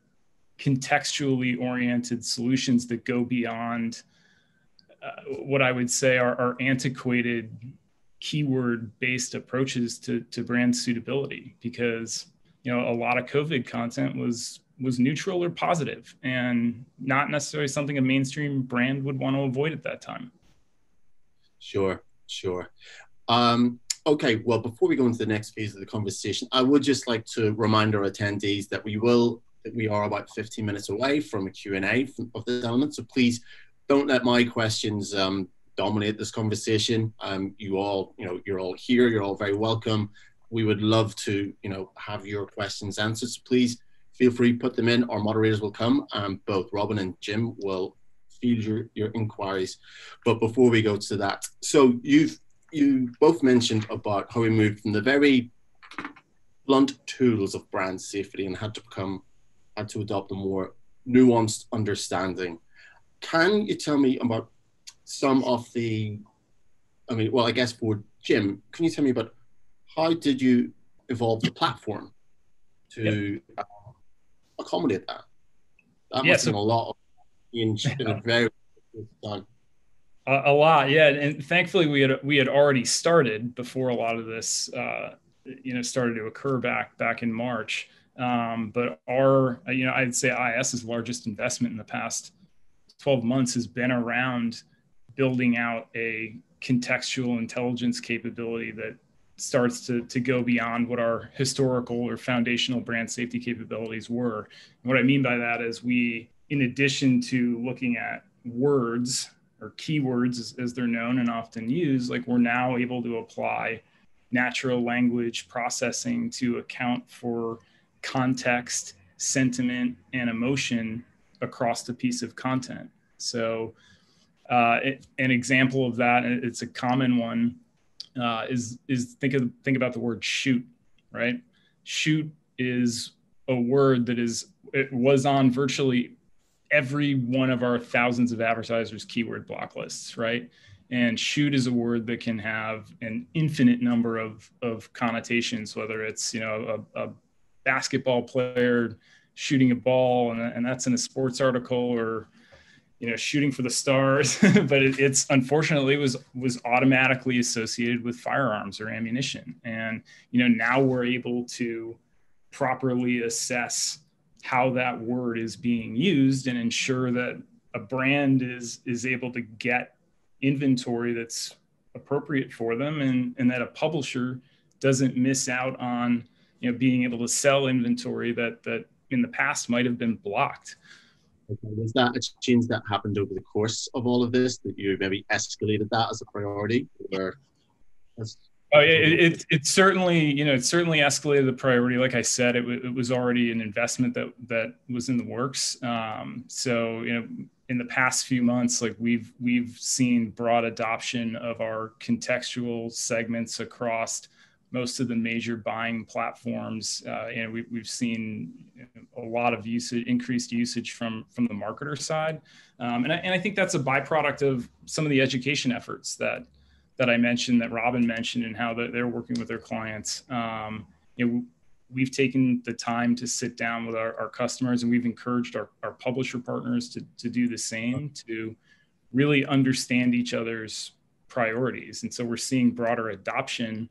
Speaker 8: contextually oriented solutions that go beyond what I would say are antiquated keyword-based approaches to brand suitability, because a lot of COVID content was neutral or positive and not necessarily something a mainstream brand would want to avoid at that time.
Speaker 6: Sure. Okay, well, before we go into the next phase of the conversation, I would just like to remind our attendees that we are about 15 minutes away from a Q&A of this element. So please don't let my questions dominate this conversation. You're all here. You're all very welcome. We would love to, have your questions answered. So please feel free to put them in. Our moderators will come, and both Robin and Jim will field your inquiries. But before we go to that, so you both mentioned about how we moved from the very blunt tools of brand safety and had to adopt a more nuanced understanding. Can you tell me about some of the, I guess for Jim, can you tell me about how did you evolve the platform to accommodate that? That must have been a lot of change in a very time.
Speaker 8: A lot, yeah. And thankfully, we had already started before a lot of this, started to occur back in March. But our, I'd say IS's largest investment in the past 12 months has been around building out a contextual intelligence capability that starts to go beyond what our historical or foundational brand safety capabilities were. And what I mean by that is we, in addition to looking at words or keywords as they're known and often used, like we're now able to apply natural language processing to account for context, sentiment, and emotion across the piece of content. So an example of that, and it's a common one, is think about the word shoot, right? Shoot is a word that it was on virtually every one of our thousands of advertisers' keyword block lists, right? And shoot is a word that can have an infinite number of connotations, whether it's a basketball player shooting a ball, and that's in a sports article, or shooting for the stars. But it's unfortunately was automatically associated with firearms or ammunition. And now we're able to properly assess how that word is being used and ensure that a brand is able to get inventory that's appropriate for them, and that a publisher doesn't miss out on being able to sell inventory that in the past might have been blocked.
Speaker 6: Okay. Was that a change that happened over the course of all of this, that you maybe escalated that as a priority? Or
Speaker 8: it certainly escalated the priority. Like I said, it was already an investment that was in the works. So in the past few months, like we've seen broad adoption of our contextual segments across most of the major buying platforms. We've seen a lot of increased usage from the marketer side. And I think that's a byproduct of some of the education efforts that I mentioned, that Robin mentioned, and how they're working with their clients. We've taken the time to sit down with our customers, and we've encouraged our publisher partners to do the same, to really understand each other's priorities. And so we're seeing broader adoption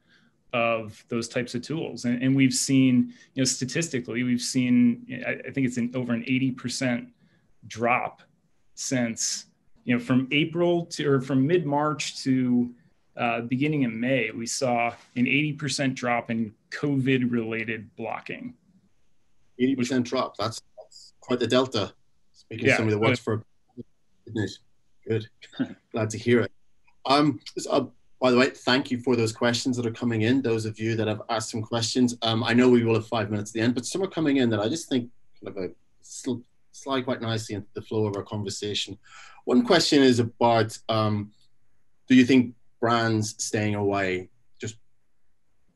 Speaker 8: of those types of tools. And we've seen, statistically, I think it's over an 80% drop since, from mid-March to beginning of May, we saw an 80% drop in COVID-related blocking.
Speaker 6: 80% drop. That's quite the delta. Speaking of somebody that works for business. Good. Glad to hear it. By the way, thank you for those questions that are coming in. Those of you that have asked some questions, I know we will have 5 minutes at the end, but some are coming in that I just think kind of slide quite nicely into the flow of our conversation. One question is about, do you think brands staying away just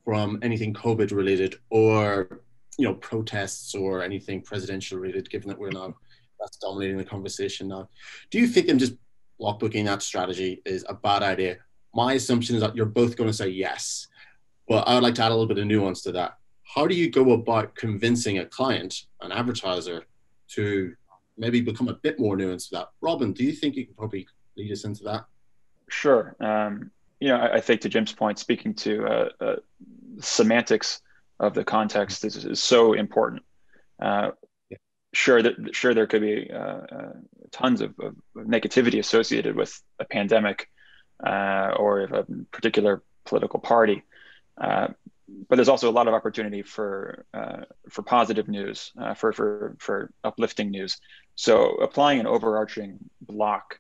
Speaker 6: from anything COVID related, or protests or anything presidential related, given that that's dominating the conversation now, do you think them just block booking that strategy is a bad idea? My assumption is that you're both going to say yes, but I would like to add a little bit of nuance to that. How do you go about convincing a client, an advertiser, to maybe become a bit more nuanced to that? Robin, do you think you can probably lead us into that?
Speaker 7: Sure. I think to Jim's point, speaking to semantics of the context is so important. Sure, there could be tons of negativity associated with a pandemic or a particular political party, but there's also a lot of opportunity for positive news, for uplifting news. So applying an overarching block,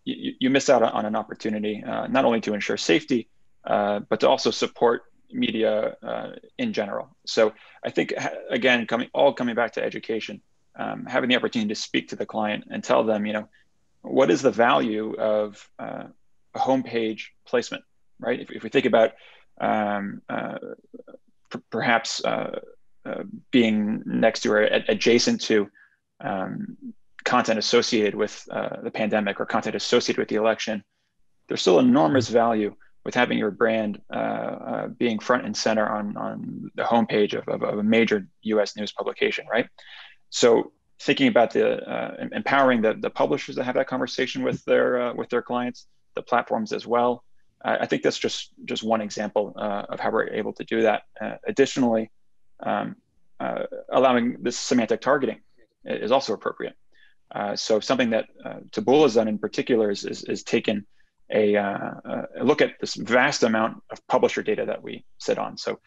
Speaker 7: you miss out on an opportunity not only to ensure safety, but to also support media in general. So I think, again, coming back to education, having the opportunity to speak to the client and tell them, what is the value of a homepage placement, right? If we think about perhaps being next to or adjacent to content associated with the pandemic or content associated with the election, there's still enormous value with having your brand being front and center on the homepage of a major U.S. news publication, right? So thinking about the empowering the publishers to have that conversation with their clients, the platforms as well. I think that's just one example of how we're able to do that. Additionally, allowing this semantic targeting is also appropriate. So something that Taboola has done in particular is taken a look at this vast amount of publisher data that we sit on. So,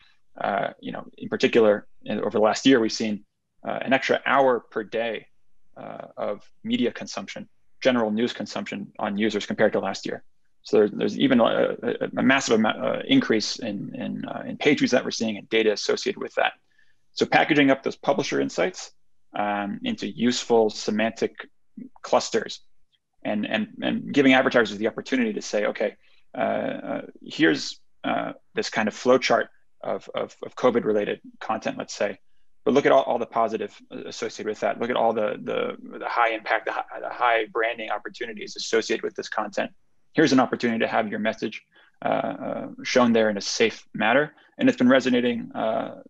Speaker 7: in particular, over the last year, we've seen an extra hour per day of media consumption, general news consumption on users compared to last year. So there's even a massive increase in page views that we're seeing and data associated with that. So packaging up those publisher insights into useful semantic clusters and giving advertisers the opportunity to say, okay, here's this kind of flow chart of COVID-related content, let's say, but look at all the positive associated with that. Look at all the high impact, the high branding opportunities associated with this content. Here's an opportunity to have your message shown there in a safe manner, and it's been resonating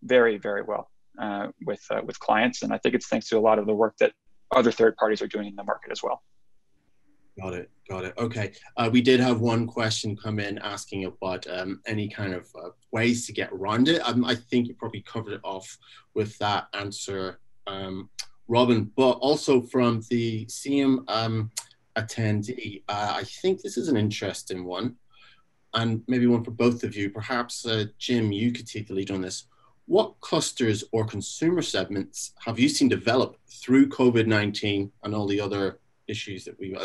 Speaker 7: very, very well with clients. And I think it's thanks to a lot of the work that other third parties are doing in the market as well.
Speaker 6: Got it. Okay. We did have one question come in asking about any kind of ways to get around it. I think you probably covered it off with that answer, Robin, but also from the same attendee, I think this is an interesting one, and maybe one for both of you. Perhaps, Jim, you could take the lead on this. What clusters or consumer segments have you seen develop through COVID-19 and all the other issues that we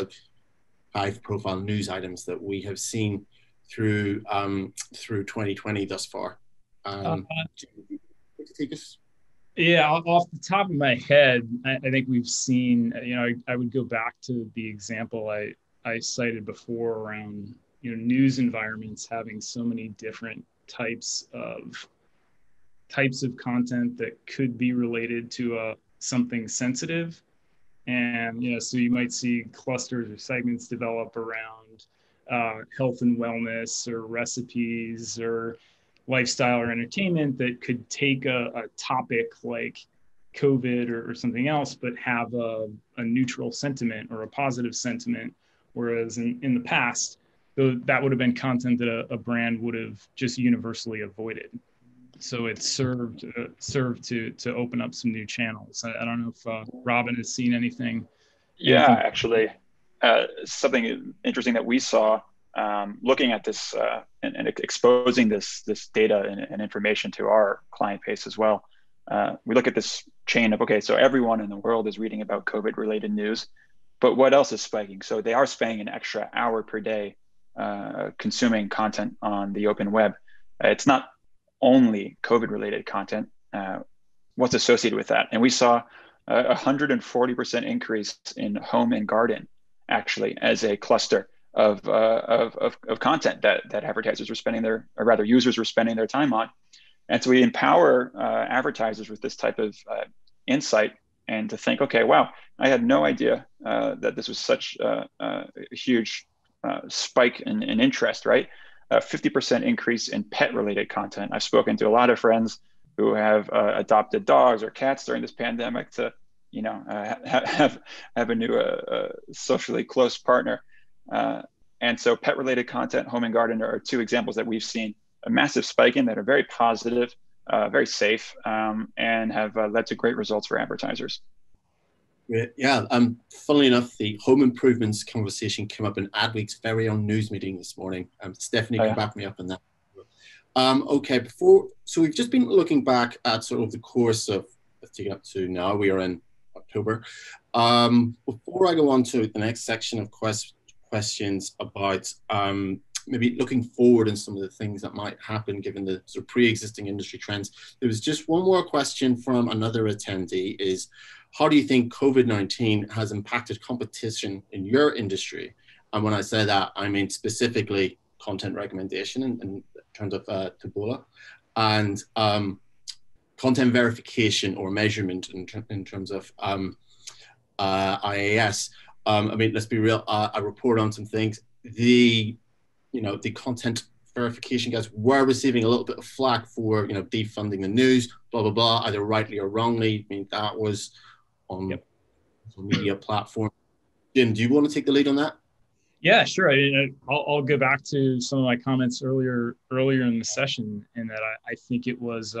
Speaker 6: high-profile news items that we have seen through 2020 thus far?
Speaker 8: Yeah, off the top of my head, I think we've seen, I would go back to the example I cited before around, news environments having so many different types of content that could be related to something sensitive. And, so you might see clusters or segments develop around health and wellness or recipes or lifestyle or entertainment that could take a topic like COVID or something else, but have a neutral sentiment or a positive sentiment. Whereas in the past, that would have been content that a brand would have just universally avoided. So it served to open up some new channels. I don't know if Robin has seen anything.
Speaker 7: Yeah, actually, something interesting that we saw looking at this and exposing this data and information to our client base as well. We look at this chain of, okay, so everyone in the world is reading about COVID-related news, but what else is spiking? So they are spending an extra hour per day consuming content on the open web. It's not only COVID-related content, what's associated with that. And we saw a 140% increase in home and garden, actually, as a cluster of content that advertisers were spending users were spending their time on. And so we empower advertisers with this type of insight and to think, okay, wow, I had no idea that this was such a huge spike in interest, right? 50% increase in pet-related content. I've spoken to a lot of friends who have adopted dogs or cats during this pandemic to, have a new socially close partner. And so pet-related content, home and garden are two examples that we've seen a massive spike in that are very positive, very safe, and have led to great results for advertisers.
Speaker 6: Yeah, funnily enough, the home improvements conversation came up in Adweek's very own news meeting this morning. Stephanie can back me up on that. Okay, so we've just been looking back at sort of the course of, let's take it up to now, we are in October. Before I go on to the next section of questions about maybe looking forward and some of the things that might happen given the sort of pre-existing industry trends, there was just one more question from another attendee is, how do you think COVID-19 has impacted competition in your industry? And when I say that, I mean specifically content recommendation in terms of Taboola, and content verification or measurement in terms of IAS. I mean, let's be real. I report on some things. The content verification guys were receiving a little bit of flack for defunding the news, blah blah blah, either rightly or wrongly. I mean, that was on social media platform. Jim, do you want to take the lead on that?
Speaker 8: Yeah, sure. I'll go back to some of my comments earlier in the session, in that I think it was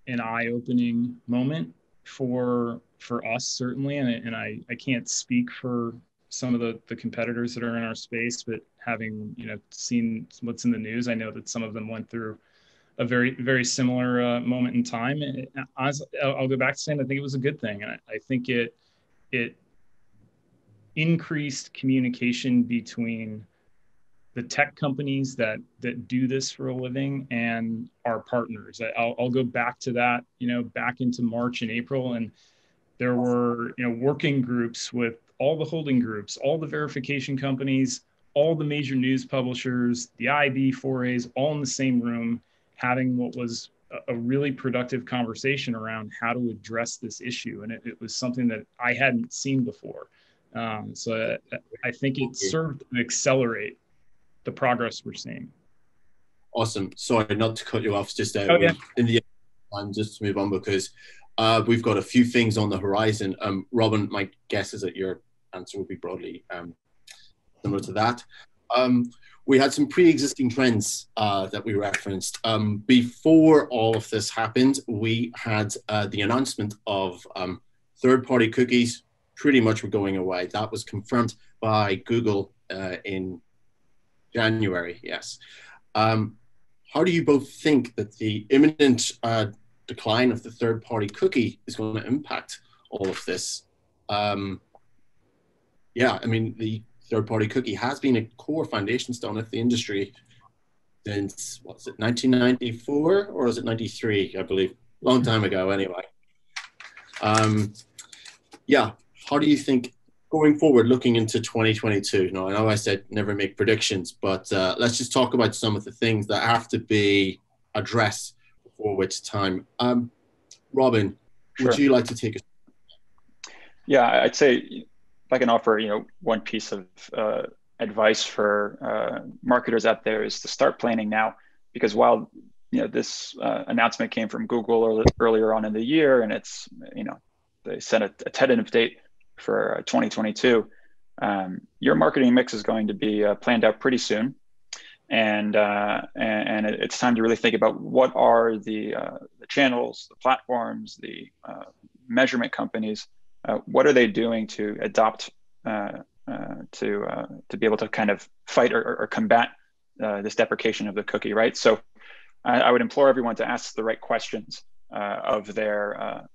Speaker 8: an eye-opening moment for us, certainly, and I can't speak for some of the competitors that are in our space, but having seen what's in the news, I know that some of them went through a very, very similar moment in time. And I'll go back to saying I think it was a good thing, and I think it increased communication between the tech companies that do this for a living and our partners. I'll go back to that, back into March and April, and there were working groups with all the holding groups, all the verification companies, all the major news publishers, the IB 4As, all in the same room, having what was a really productive conversation around how to address this issue. And it was something that I hadn't seen before. So I think it served to accelerate the progress we're seeing.
Speaker 6: Awesome. Sorry not to cut you off, just in the end, just to move on, because we've got a few things on the horizon. Robin, my guess is that your answer will be broadly similar to that. We had some pre-existing trends that we referenced. Before all of this happened, we had the announcement of third-party cookies pretty much were going away. That was confirmed by Google in January, yes. How do you both think that the imminent decline of the third-party cookie is going to impact all of this? Yeah, I mean, the third-party cookie has been a core foundation stone of the industry since, what's it, 1994? Or is it 93, I believe? Long time ago, anyway. Yeah, how do you think, going forward, looking into 2022? Now, I know I said never make predictions, but let's just talk about some of the things that have to be addressed before which time. Robin, would you like to take it?
Speaker 7: Yeah, I'd say if I can offer, one piece of advice for marketers out there is to start planning now, because while this announcement came from Google earlier on in the year, and it's they set a tentative date for 2022. Your marketing mix is going to be planned out pretty soon, and it's time to really think about what are the channels, the platforms, the measurement companies. What are they doing to adopt to be able to kind of fight or combat this deprecation of the cookie, right? So I would implore everyone to ask the right questions of their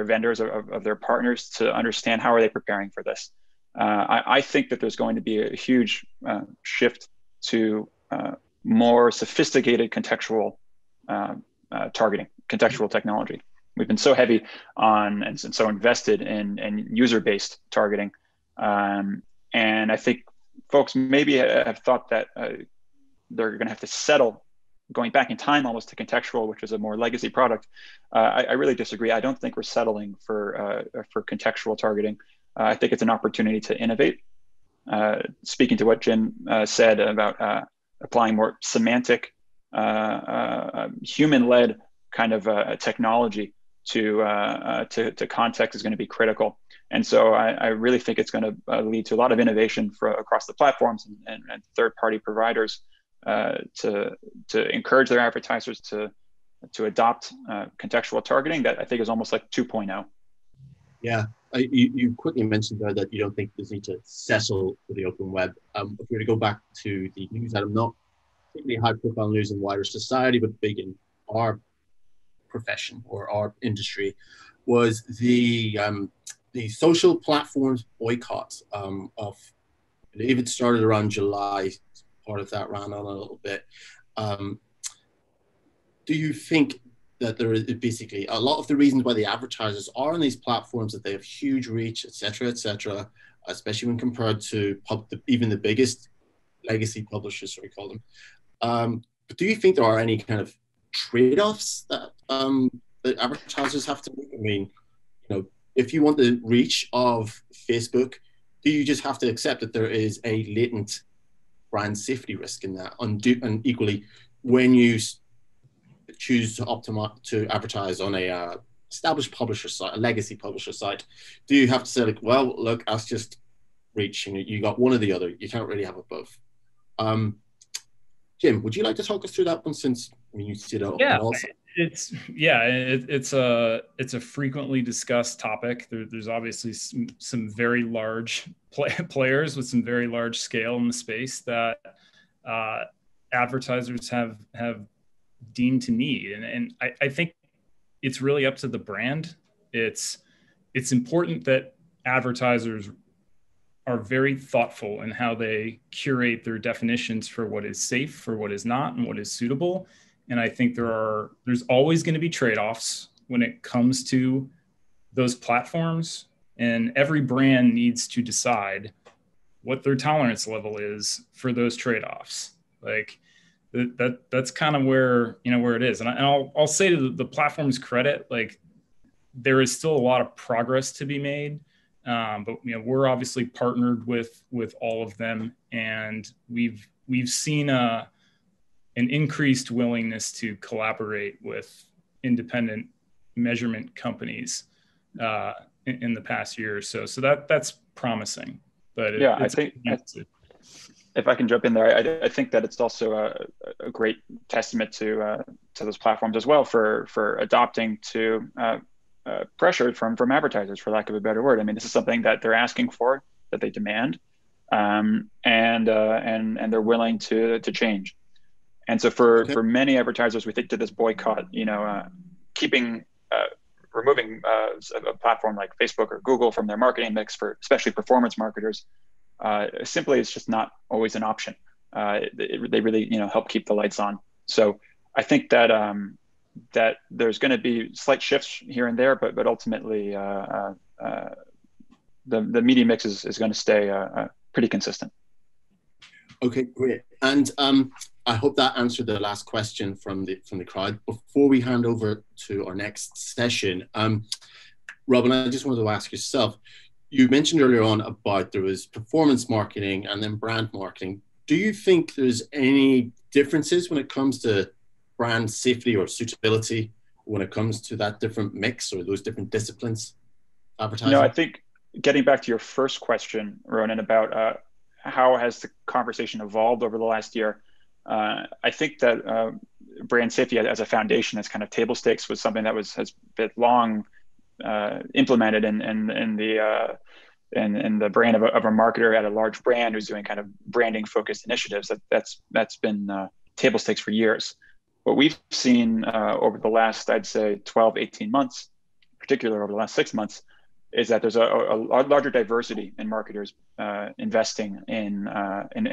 Speaker 7: vendors, of their partners, to understand how are they preparing for this. I think that there's going to be a huge shift to more sophisticated contextual targeting, contextual technology. We've been so heavy on and so invested in user-based targeting. And I think folks maybe have thought that they're going to have to settle going back in time almost to contextual, which is a more legacy product. I really disagree. I don't think we're settling for contextual targeting. I think it's an opportunity to innovate. Speaking to what Jim said about applying more semantic, human-led kind of technology to context is going to be critical. And so I really think it's going to lead to a lot of innovation across the platforms and third-party providers to encourage their advertisers to adopt contextual targeting that I think is almost like 2.0.
Speaker 6: Yeah, you quickly mentioned there that you don't think there's need to settle for the open web. If we were to go back to the news item, not particularly high-profile news in wider society, but big in our profession or our industry, was the social platforms boycott of, I believe it started around July. Part of that ran on a little bit. Do you think that there is basically a lot of the reasons why the advertisers are on these platforms, that they have huge reach, et cetera, especially when compared to even the biggest legacy publishers, so we call them. But do you think there are any kind of trade-offs that advertisers have to make? I mean, if you want the reach of Facebook, do you just have to accept that there is a latent brand safety risk in that? And equally, when you choose to advertise on a established publisher site, a legacy publisher site, do you have to say, like, well, look, that's just reach, and you got one or the other. You can't really have it both. Jim, would you like to talk us through that one, since you see it also?
Speaker 8: It's a frequently discussed topic. There's obviously some very large players with some very large scale in the space that advertisers have deemed to need, and I think it's really up to the brand. It's important that advertisers are very thoughtful in how they curate their definitions for what is safe, for what is not, and what is suitable. And I think there's always going to be trade-offs when it comes to those platforms, and every brand needs to decide what their tolerance level is for those trade-offs. Like that's kind of where it is. And I'll say to the platform's credit, like, there is still a lot of progress to be made. But we're obviously partnered with all of them, and we've seen an increased willingness to collaborate with independent measurement companies in the past year or so. So that's promising. But
Speaker 7: I think if I can jump in there, I think that it's also a great testament to those platforms as well for adopting to pressure from advertisers, for lack of a better word. I mean, this is something that they're asking for, that they demand, and they're willing to change. And so for many advertisers, we think to this boycott, removing a platform like Facebook or Google from their marketing mix, for especially performance marketers, simply is just not always an option. They really help keep the lights on. So I think that that there's going to be slight shifts here and there, but ultimately the media mix is going to stay pretty consistent.
Speaker 6: Okay, great. And I hope that answered the last question from the crowd. Before we hand over to our next session, Robin, I just wanted to ask yourself, you mentioned earlier on about there was performance marketing and then brand marketing. Do you think there's any differences when it comes to brand safety or suitability when it comes to that different mix or those different disciplines, advertising?
Speaker 7: I think getting back to your first question, Ronan, about how has the conversation evolved over the last year, I think that brand safety as a foundation, as kind of table stakes, was something that has been long implemented in the brain of a marketer at a large brand who's doing kind of branding focused initiatives. That's been table stakes for years. What we've seen over the last, I'd say, 12, 18 months, particularly over the last 6 months, is that there's a larger diversity in marketers investing in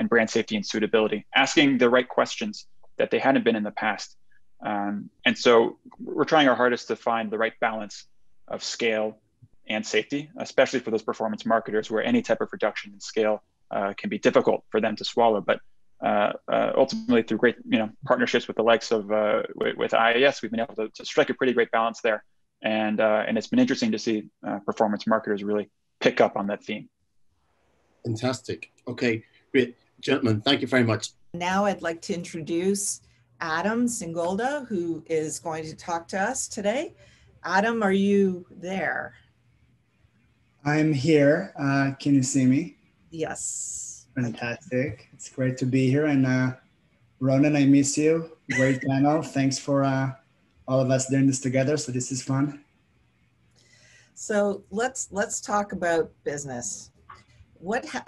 Speaker 7: brand safety and suitability, asking the right questions that they hadn't been in the past. And so we're trying our hardest to find the right balance of scale and safety, especially for those performance marketers where any type of reduction in scale can be difficult for them to swallow. But ultimately, through great partnerships with the likes of with IAS, we've been able to strike a pretty great balance there. And it's been interesting to see performance marketers really pick up on that theme.
Speaker 6: Fantastic. Okay, great. Gentlemen, thank you very much.
Speaker 9: Now I'd like to introduce Adam Singolda, who is going to talk to us today. Adam, are you there?
Speaker 10: I'm here. Can you see me?
Speaker 9: Yes.
Speaker 10: Fantastic. It's great to be here. And Ronan, I miss you. Great panel. Thanks for all of us doing this together. So this is fun.
Speaker 9: So let's talk about business.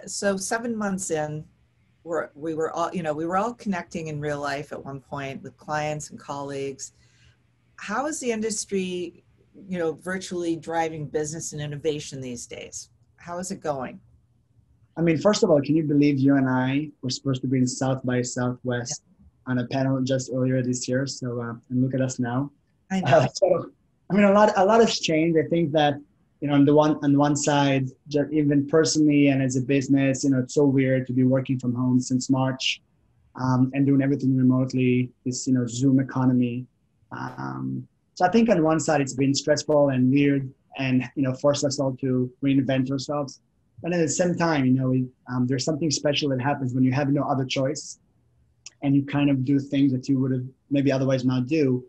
Speaker 9: So 7 months in, we were all connecting in real life at one point with clients and colleagues. How is the industry, virtually driving business and innovation these days? How is it going?
Speaker 10: I mean, first of all, can you believe you and I were supposed to be in South by Southwest on a panel just earlier this year? So, and look at us now.
Speaker 9: I know.
Speaker 10: A lot has changed. I think that, on one side, just even personally and as a business, it's so weird to be working from home since March and doing everything remotely, this, Zoom economy. So I think on one side, it's been stressful and weird. and forced us all to reinvent ourselves. But at the same time, there's something special that happens when you have no other choice, and you kind of do things that you would have maybe otherwise not do.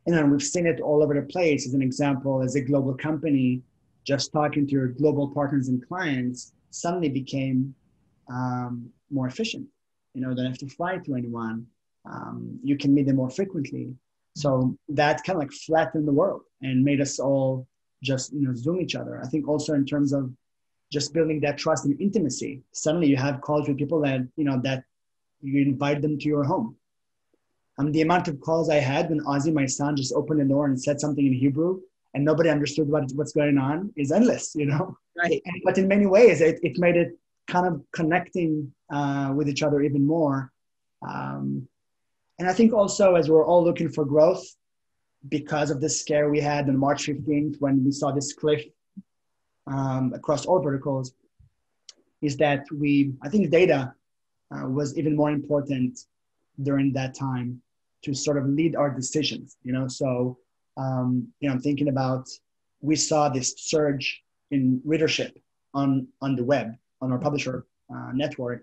Speaker 10: And then we've seen it all over the place. As an example, as a global company, just talking to your global partners and clients suddenly became more efficient. Don't have to fly to anyone. You can meet them more frequently. So that kind of like flattened the world and made us all just Zoom each other. I think also in terms of just building that trust and intimacy. Suddenly you have calls with people that that you invite them to your home. The amount of calls I had when Ozzy, my son, just opened the door and said something in Hebrew and nobody understood what's going on is endless,
Speaker 9: Right.
Speaker 10: But in many ways, it made it kind of connecting with each other even more. And I think also as we're all looking for growth, because of this scare we had on March 15th, when we saw this cliff across all verticals, is that I think data was even more important during that time to sort of lead our decisions, So, I'm thinking about, we saw this surge in readership on the web, on our publisher network,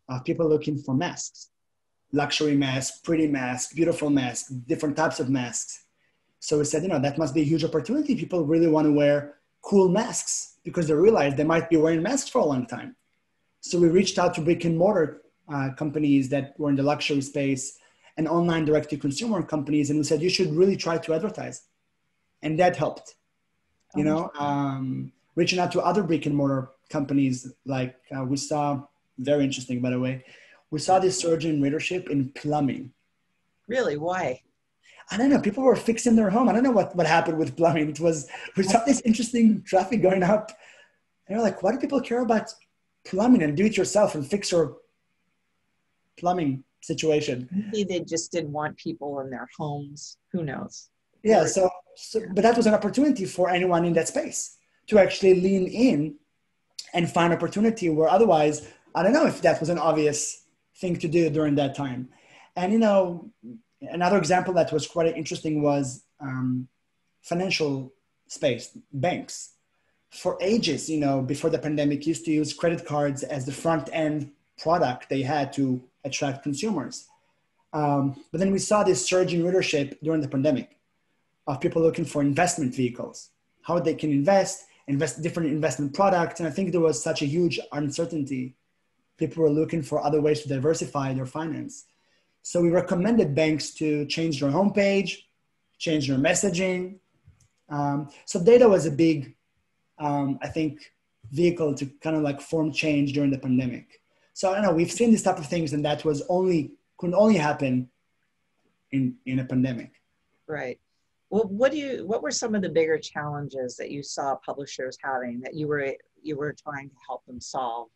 Speaker 10: of people looking for masks, luxury masks, pretty masks, beautiful masks, different types of masks. So we said, that must be a huge opportunity. People really want to wear cool masks because they realize they might be wearing masks for a long time. So we reached out to brick and mortar companies that were in the luxury space and online direct-to-consumer companies, and we said, you should really try to advertise. And that helped, reaching out to other brick and mortar companies, like we saw, very interesting, by the way, we saw this surge in readership in plumbing.
Speaker 9: Really? Why?
Speaker 10: I don't know. People were fixing their home. I don't know what happened with plumbing. We saw this interesting traffic going up. And we're like, why do people care about plumbing and do it yourself and fix your plumbing situation?
Speaker 9: Maybe they just didn't want people in their homes. Who knows?
Speaker 10: Yeah. But that was an opportunity for anyone in that space to actually lean in and find opportunity where otherwise, I don't know if that was an obvious thing to do during that time. And, another example that was quite interesting was financial space, banks. For ages, before the pandemic, used to use credit cards as the front end product they had to attract consumers. But then we saw this surge in readership during the pandemic of people looking for investment vehicles, how they can invest different investment products. And I think there was such a huge uncertainty. People were looking for other ways to diversify their finance. So we recommended banks to change their homepage, change their messaging. So data was a big, I think, vehicle to kind of like form change during the pandemic. So I don't know, we've seen this type of things, and that could only happen in a pandemic.
Speaker 9: Right. Well, what were some of the bigger challenges that you saw publishers having that you were trying to help them solve?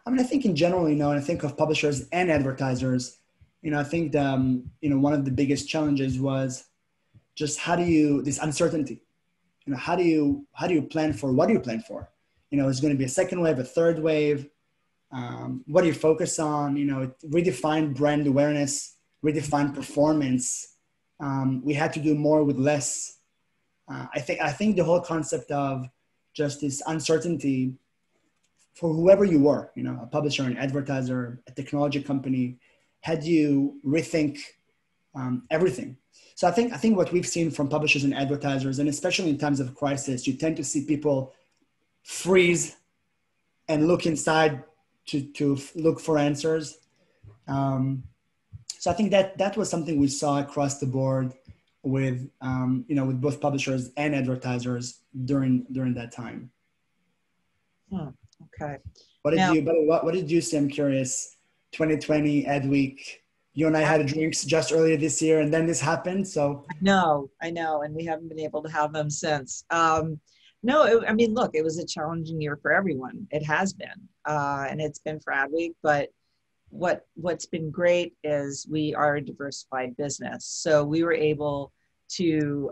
Speaker 10: I think in general, and I think of publishers and advertisers, I think one of the biggest challenges was just this uncertainty. How do you plan for, what do you plan for? Is going to be a second wave, a third wave? What do you focus on? Redefine brand awareness, redefine performance. We had to do more with less. I think the whole concept of just this uncertainty for whoever you were, a publisher, an advertiser, a technology company, had you rethink everything. So I think what we've seen from publishers and advertisers, and especially in times of crisis, you tend to see people freeze and look inside to look for answers. So I think that was something we saw across the board with with both publishers and advertisers during that time.
Speaker 9: Okay.
Speaker 10: What did you see? I'm curious. 2020 Adweek. You and I had drinks just earlier this year, and then this happened. So
Speaker 9: I know, and we haven't been able to have them since. Look, it was a challenging year for everyone. It has been, and it's been for Adweek. But what's been great is we are a diversified business, so we were able to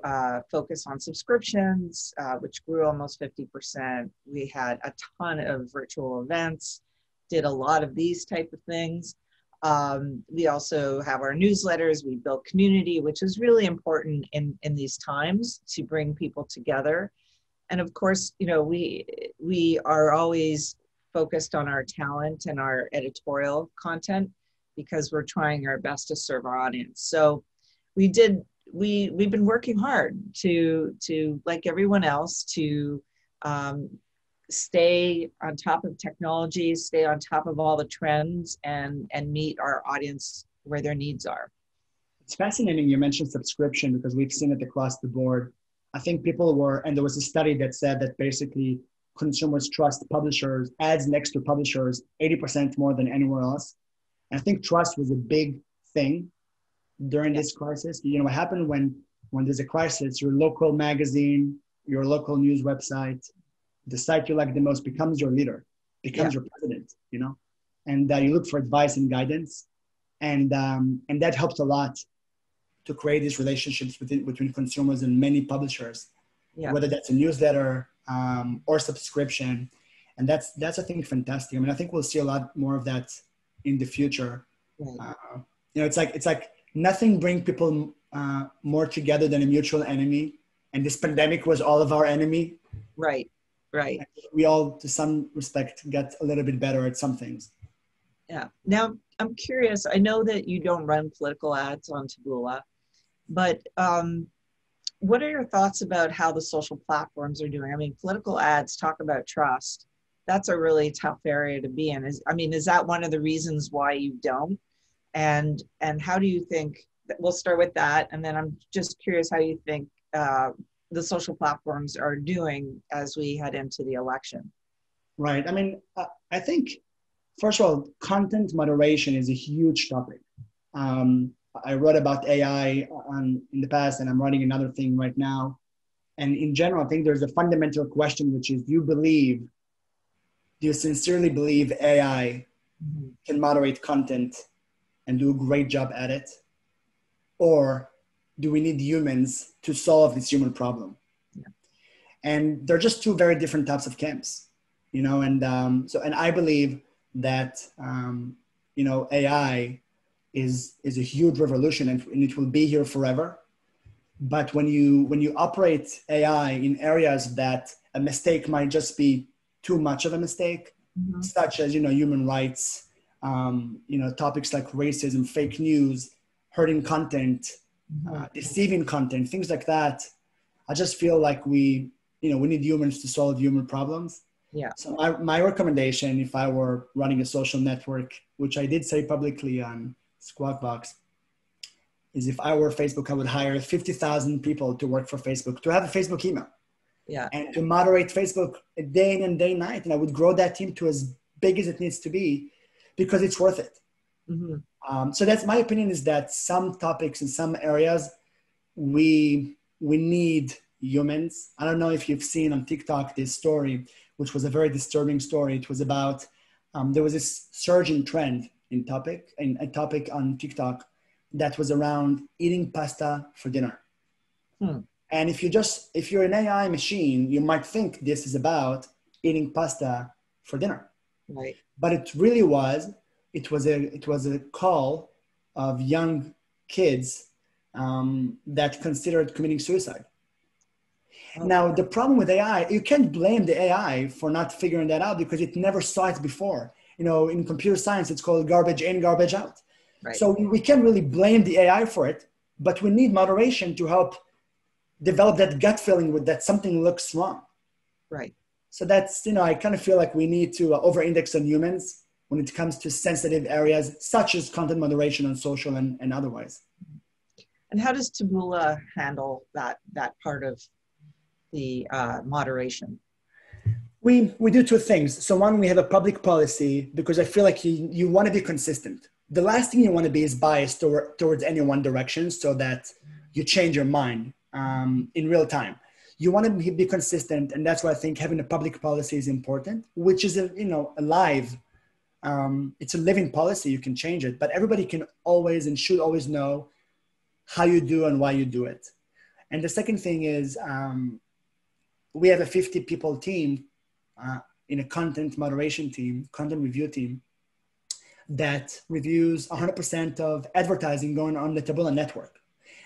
Speaker 9: focus on subscriptions, which grew almost 50%. We had a ton of virtual events, did a lot of these type of things. We also have our newsletters. We build community, which is really important in these times to bring people together. And of course, you know, we are always focused on our talent and our editorial content because we're trying our best to serve our audience. So we've been working hard to like everyone else to stay on top of technology, stay on top of all the trends, and meet our audience where their needs are.
Speaker 10: It's fascinating you mentioned subscription because we've seen it across the board. I think people were, and there was a study that said that basically consumers trust publishers, ads next to publishers, 80% more than anywhere else. And I think trust was a big thing during this crisis. You know, what happened when there's a crisis, your local magazine, your local news website, the site you like the most becomes your leader, becomes your president, you know, and you look for advice and guidance. And that helps a lot to create these relationships between consumers and many publishers, whether that's a newsletter or subscription. And that's I think fantastic. I mean, I think we'll see a lot more of that in the future. Right. You know, it's like nothing brings people more together than a mutual enemy. And this pandemic was all of our enemy.
Speaker 9: Right. Right.
Speaker 10: We all, to some respect, get a little bit better at some things.
Speaker 9: Yeah. Now, I'm curious. I know that you don't run political ads on Taboola, but what are your thoughts about how the social platforms are doing? I mean, political ads talk about trust. That's a really tough area to be in. Is that one of the reasons why you don't? And how do you think? We'll start with that, and then I'm just curious how you think the social platforms are doing as we head into the election.
Speaker 10: Right. I mean, I think, first of all, content moderation is a huge topic. I wrote about AI in the past, and I'm writing another thing right now. And in general, I think there's a fundamental question, which is, do you sincerely believe AI can moderate content and do a great job at it? Or do we need humans to solve this human problem? Yeah. And they're just two very different types of camps, you know, and I believe that, you know, AI is a huge revolution and it will be here forever. But when you operate AI in areas that a mistake might just be too much of a mistake, such as, you know, human rights, you know, topics like racism, fake news, hurting content, deceiving content, things like that. I just feel like we need humans to solve human problems. Yeah. So my recommendation, if I were running a social network, which I did say publicly on Squawk Box, is if I were Facebook, I would hire 50,000 people to work for Facebook, to have a Facebook email. Yeah. And to moderate Facebook day in and day night. And I would grow that team to as big as it needs to be because it's worth it. So that's my opinion, is that some topics in some areas, we need humans. I don't know if you've seen on TikTok this story, which was a very disturbing story. It was about, there was this surging trend in a topic on TikTok that was around eating pasta for dinner. And if you're an AI machine, you might think this is about eating pasta for dinner. Right. But it really was. It was a call of young kids that considered committing suicide. Okay. Now, the problem with AI, you can't blame the AI for not figuring that out because it never saw it before. You know, in computer science, it's called garbage in, garbage out. Right. So we can't really blame the AI for it, but we need moderation to help develop that gut feeling with that something looks wrong. Right. So that's, you know, I kind of feel like we need to over-index on humans when it comes to sensitive areas, such as content moderation on social and otherwise.
Speaker 9: And how does Taboola handle that part of the moderation?
Speaker 10: We do two things. So one, we have a public policy because I feel like you want to be consistent. The last thing you want to be is biased towards any one direction so that you change your mind in real time. You want to be consistent, and that's why I think having a public policy is important, which is alive. It's a living policy. You can change it, but everybody can always and should always know how you do and why you do it. And the second thing is we have a 50-people team in a content moderation team, content review team, that reviews 100% of advertising going on the Taboola network.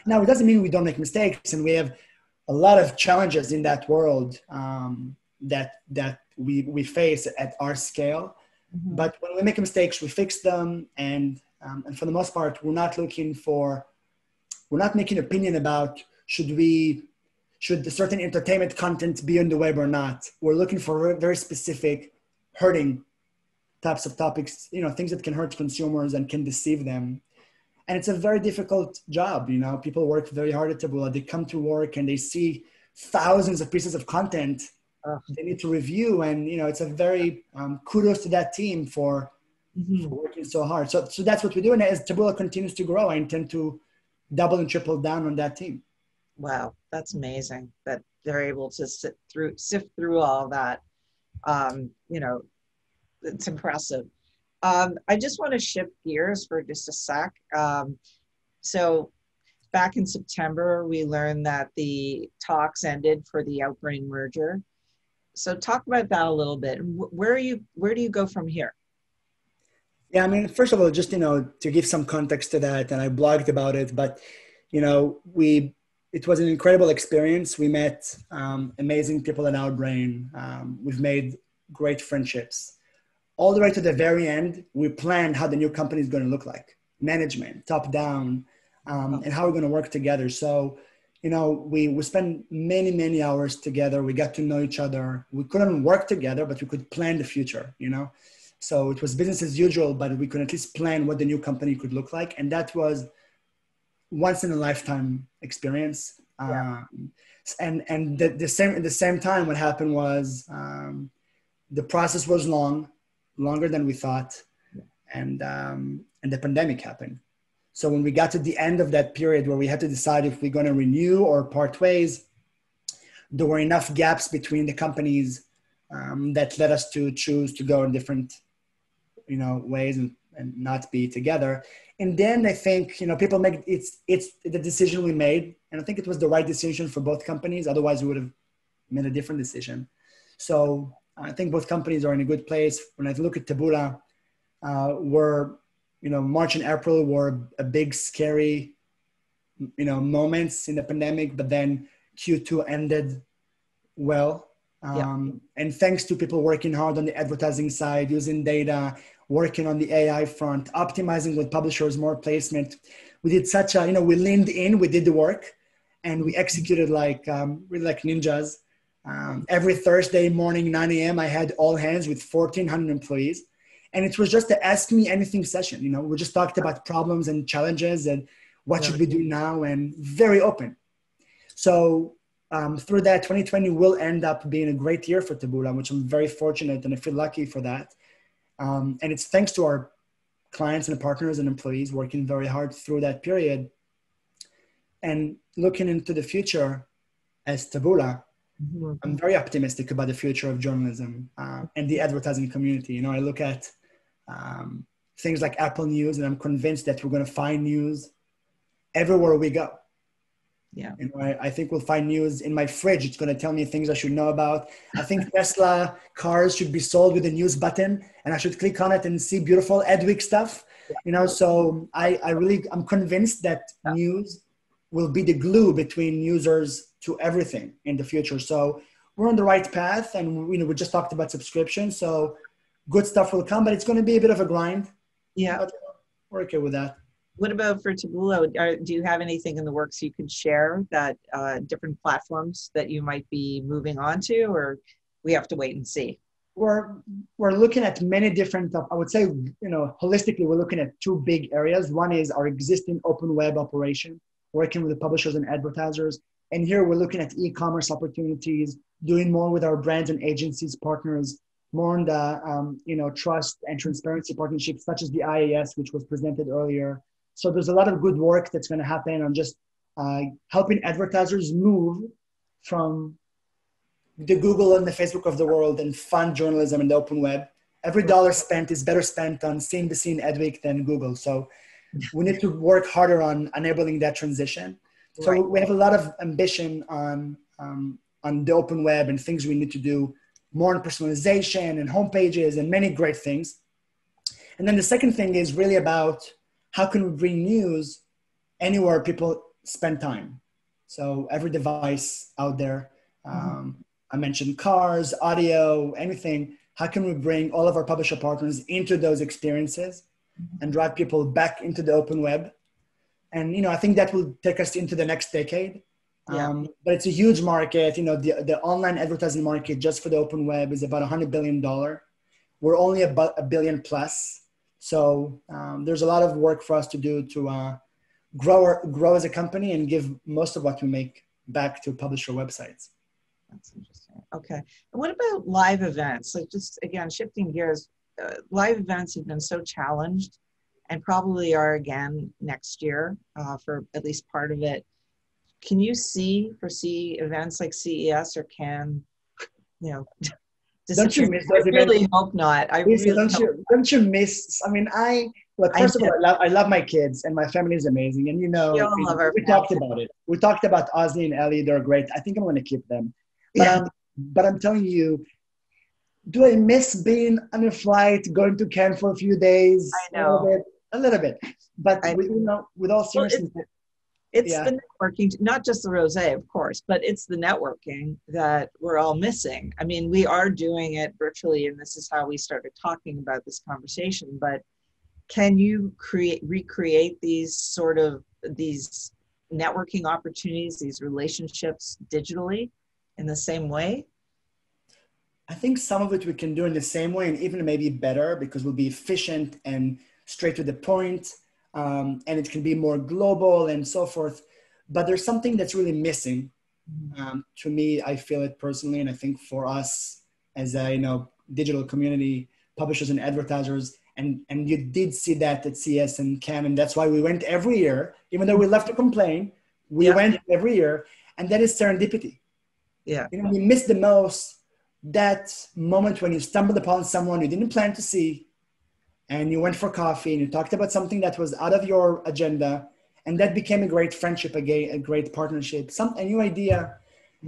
Speaker 10: Now, it doesn't mean we don't make mistakes, and we have a lot of challenges in that world that we face at our scale. Mm-hmm. But when we make mistakes, we fix them, and for the most part, we're not making opinion about should the certain entertainment content be on the web or not. We're looking for very specific hurting types of topics, things that can hurt consumers and can deceive them. And it's a very difficult job. People work very hard at Taboola. They come to work and they see thousands of pieces of content they need to review. And, it's a very kudos to that team for working so hard. So that's what we do. And as Taboola continues to grow, I intend to double and triple down on that team.
Speaker 9: Wow, that's amazing that they're able to sift through all that. It's impressive. I just want to shift gears for just a sec. So back in September, we learned that the talks ended for the Outbrain merger. So talk about that a little bit. Where do you go from here?
Speaker 10: Yeah, I mean, first of all, just, to give some context to that, and I blogged about it, but, it was an incredible experience. We met amazing people at Outbrain. We've made great friendships. All the way to the very end, we planned how the new company is going to look like, management, top down, and how we're going to work together. So, we spent many, many hours together. We got to know each other. We couldn't work together, but we could plan the future, So it was business as usual, but we could at least plan what the new company could look like. And that was once in a lifetime experience. Yeah. And at the same time, what happened was the process was longer than we thought. And the pandemic happened. So when we got to the end of that period where we had to decide if we're going to renew or part ways, there were enough gaps between the companies that led us to choose to go in different, ways and not be together. And then I think, people make it's the decision we made. And I think it was the right decision for both companies. Otherwise we would have made a different decision. So I think both companies are in a good place. When I look at Taboola, March and April were a big, scary, moments in the pandemic, but then Q2 ended well. And thanks to people working hard on the advertising side, using data, working on the AI front, optimizing with publishers, more placement. We did we leaned in, we did the work, and we executed really like ninjas. Every Thursday morning, 9 a.m., I had all hands with 1,400 employees. And it was just the Ask Me Anything session. We just talked about problems and challenges and what should we do now, and very open. So through that, 2020 will end up being a great year for Taboola, which I'm very fortunate and I feel lucky for that. And it's thanks to our clients and partners and employees working very hard through that period. And looking into the future as Taboola, I'm very optimistic about the future of journalism and the advertising community. I look at things like Apple News, and I'm convinced that we're going to find news everywhere we go. Yeah. I think we'll find news in my fridge. It's going to tell me things I should know about. I think Tesla cars should be sold with a news button, and I should click on it and see beautiful Adweek stuff. So I'm convinced that news will be the glue between users to everything in the future. So we're on the right path, and we just talked about subscription. So good stuff will come, but it's going to be a bit of a grind. Yeah, but we're okay with that.
Speaker 9: What about for Taboola? Do you have anything in the works you could share that different platforms that you might be moving on to, or we have to wait and see?
Speaker 10: We're looking at many different, I would say, holistically, we're looking at two big areas. One is our existing open web operation, working with the publishers and advertisers. And here we're looking at e-commerce opportunities, doing more with our brands and agencies partners, more on the trust and transparency partnerships, such as the IAS, which was presented earlier. So there's a lot of good work that's going to happen on just helping advertisers move from the Google and the Facebook of the world and fund journalism in the open web. Every dollar spent is better spent on CNBC and Adweek than Google. So we need to work harder on enabling that transition. So we have a lot of ambition on the open web and things we need to do, more on personalization and homepages and many great things. And then the second thing is really about how can we bring news anywhere people spend time. So every device out there, I mentioned cars, audio, anything. How can we bring all of our publisher partners into those experiences and drive people back into the open web? And, you know, I think that will take us into the next decade. But it's a huge market. You know, the online advertising market just for the open web is about $100 billion. We're only about $1 billion plus. So there's a lot of work for us to do to grow as a company and give most of what we make back to publisher websites.
Speaker 9: That's interesting. Okay. And what about live events? Like, just again, shifting gears, live events have been so challenged and probably are again next year for at least part of it. Can you foresee events like CES or Cannes, you know,
Speaker 10: don't you miss those
Speaker 9: events? I really hope not.
Speaker 10: Don't you miss, I mean, first of all, I love my kids and my family is amazing. And, you know, we talked about it. We talked about Ozzy and Ellie. They're great. I think I'm going to keep them. But I'm telling you, do I miss being on a flight, going to Cannes for a few days?
Speaker 9: I know.
Speaker 10: A little bit. But with all seriousness,
Speaker 9: it's the networking, not just the rosé, of course, but it's the networking that we're all missing. I mean, we are doing it virtually, and this is how we started talking about this conversation. But can you recreate these networking opportunities, these relationships digitally in the same way?
Speaker 10: I think some of it we can do in the same way, and even maybe better, because we'll be efficient and straight to the point. And it can be more global and so forth. But there's something that's really missing. To me, I feel it personally, and I think for us as a digital community, publishers and advertisers, and you did see that at CS and Cannes, and that's why we went every year, even though we love to complain, we went every year, and that is serendipity.
Speaker 9: Yeah.
Speaker 10: You know, we miss the most that moment when you stumbled upon someone you didn't plan to see, and you went for coffee and you talked about something that was out of your agenda, and that became a great friendship, a great partnership, a new idea.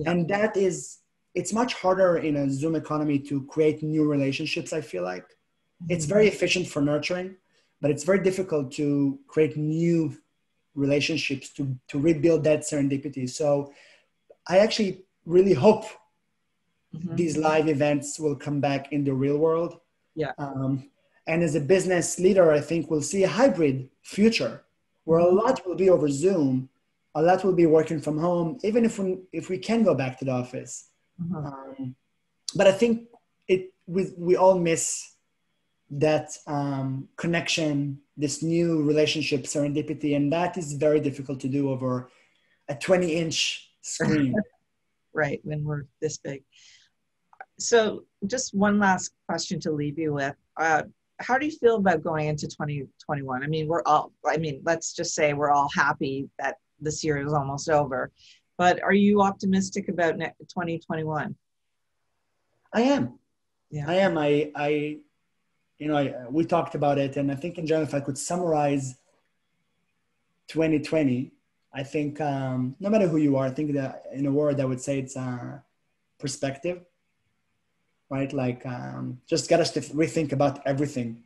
Speaker 10: And that is, it's much harder in a Zoom economy to create new relationships, I feel like. It's very efficient for nurturing, but it's very difficult to create new relationships, to rebuild that serendipity. So I actually really hope these live events will come back in the real world. And as a business leader, I think we'll see a hybrid future where a lot will be over Zoom, a lot will be working from home, even if we can go back to the office. But I think we all miss that connection, this new relationship, serendipity, and that is very difficult to do over a 20-inch screen.
Speaker 9: Right, when we're this big. So just one last question to leave you with. How do you feel about going into 2021? I mean, let's just say we're all happy that this year is almost over, but are you optimistic about 2021?
Speaker 10: I am.
Speaker 9: Yeah.
Speaker 10: I am. We talked about it, and I think in general, if I could summarize 2020, I think no matter who you are, I think that in a word, I would say it's perspective. Right? Like, just get us to rethink about everything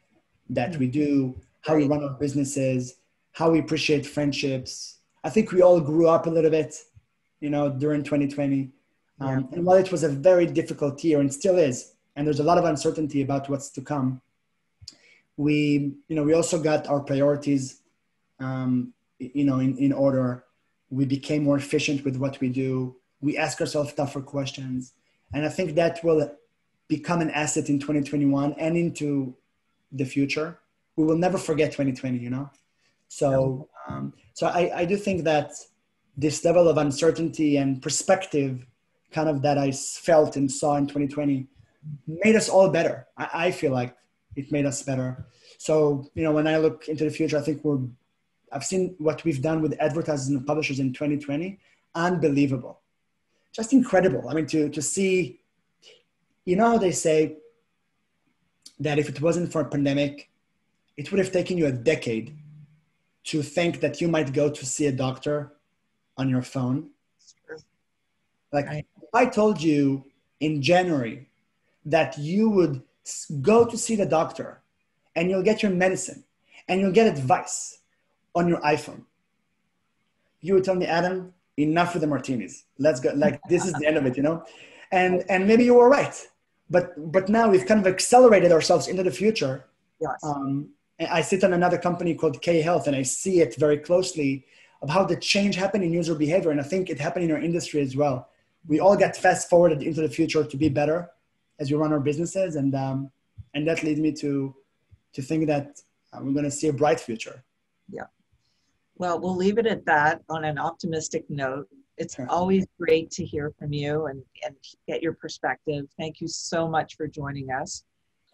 Speaker 10: that we do, how we run our businesses, how we appreciate friendships. I think we all grew up a little bit, during 2020. And while it was a very difficult year, and still is, and there's a lot of uncertainty about what's to come, we also got our priorities, in order. We became more efficient with what we do. We ask ourselves tougher questions. And I think that will become an asset in 2021 and into the future. We will never forget 2020, So, I do think that this level of uncertainty and perspective kind of that I felt and saw in 2020 made us all better. I feel like it made us better. So, when I look into the future, I think I've seen what we've done with advertisers and publishers in 2020, unbelievable, just incredible. I mean, to see, how they say that if it wasn't for a pandemic, it would have taken you a decade to think that you might go to see a doctor on your phone. Like, if I told you in January that you would go to see the doctor and you'll get your medicine, and you'll get advice on your iPhone. You would tell me, Adam, enough with the martinis. Let's go. Like, this is the end of it, you know? And maybe you were right. But now we've kind of accelerated ourselves into the future.
Speaker 9: Yes.
Speaker 10: And I sit on another company called K Health, and I see it very closely of how the change happened in user behavior. And I think it happened in our industry as well. We all get fast forwarded into the future to be better as we run our businesses. And that leads me to think that we're going to see a bright future.
Speaker 9: Yeah. Well, we'll leave it at that on an optimistic note. It's always great to hear from you and get your perspective. Thank you so much for joining us.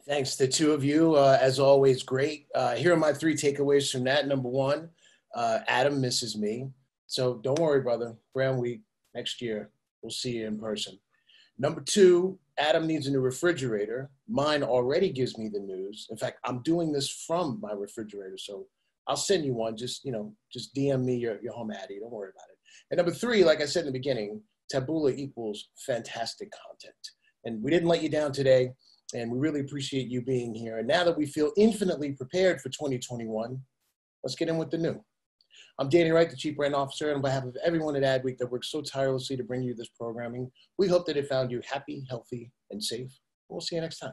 Speaker 1: Thanks to the two of you. As always, great. Here are my 3 takeaways from that. Number 1, Adam misses me. So don't worry, brother. Brand Week next year, we'll see you in person. Number 2, Adam needs a new refrigerator. Mine already gives me the news. In fact, I'm doing this from my refrigerator. So I'll send you one. Just DM me your home Addy. Don't worry about it. And number 3, like I said in the beginning, Taboola equals fantastic content. And we didn't let you down today. And we really appreciate you being here. And now that we feel infinitely prepared for 2021, let's get in with the new. I'm Danny Wright, the Chief Brand Officer, and on behalf of everyone at Adweek that works so tirelessly to bring you this programming, we hope that it found you happy, healthy, and safe. We'll see you next time.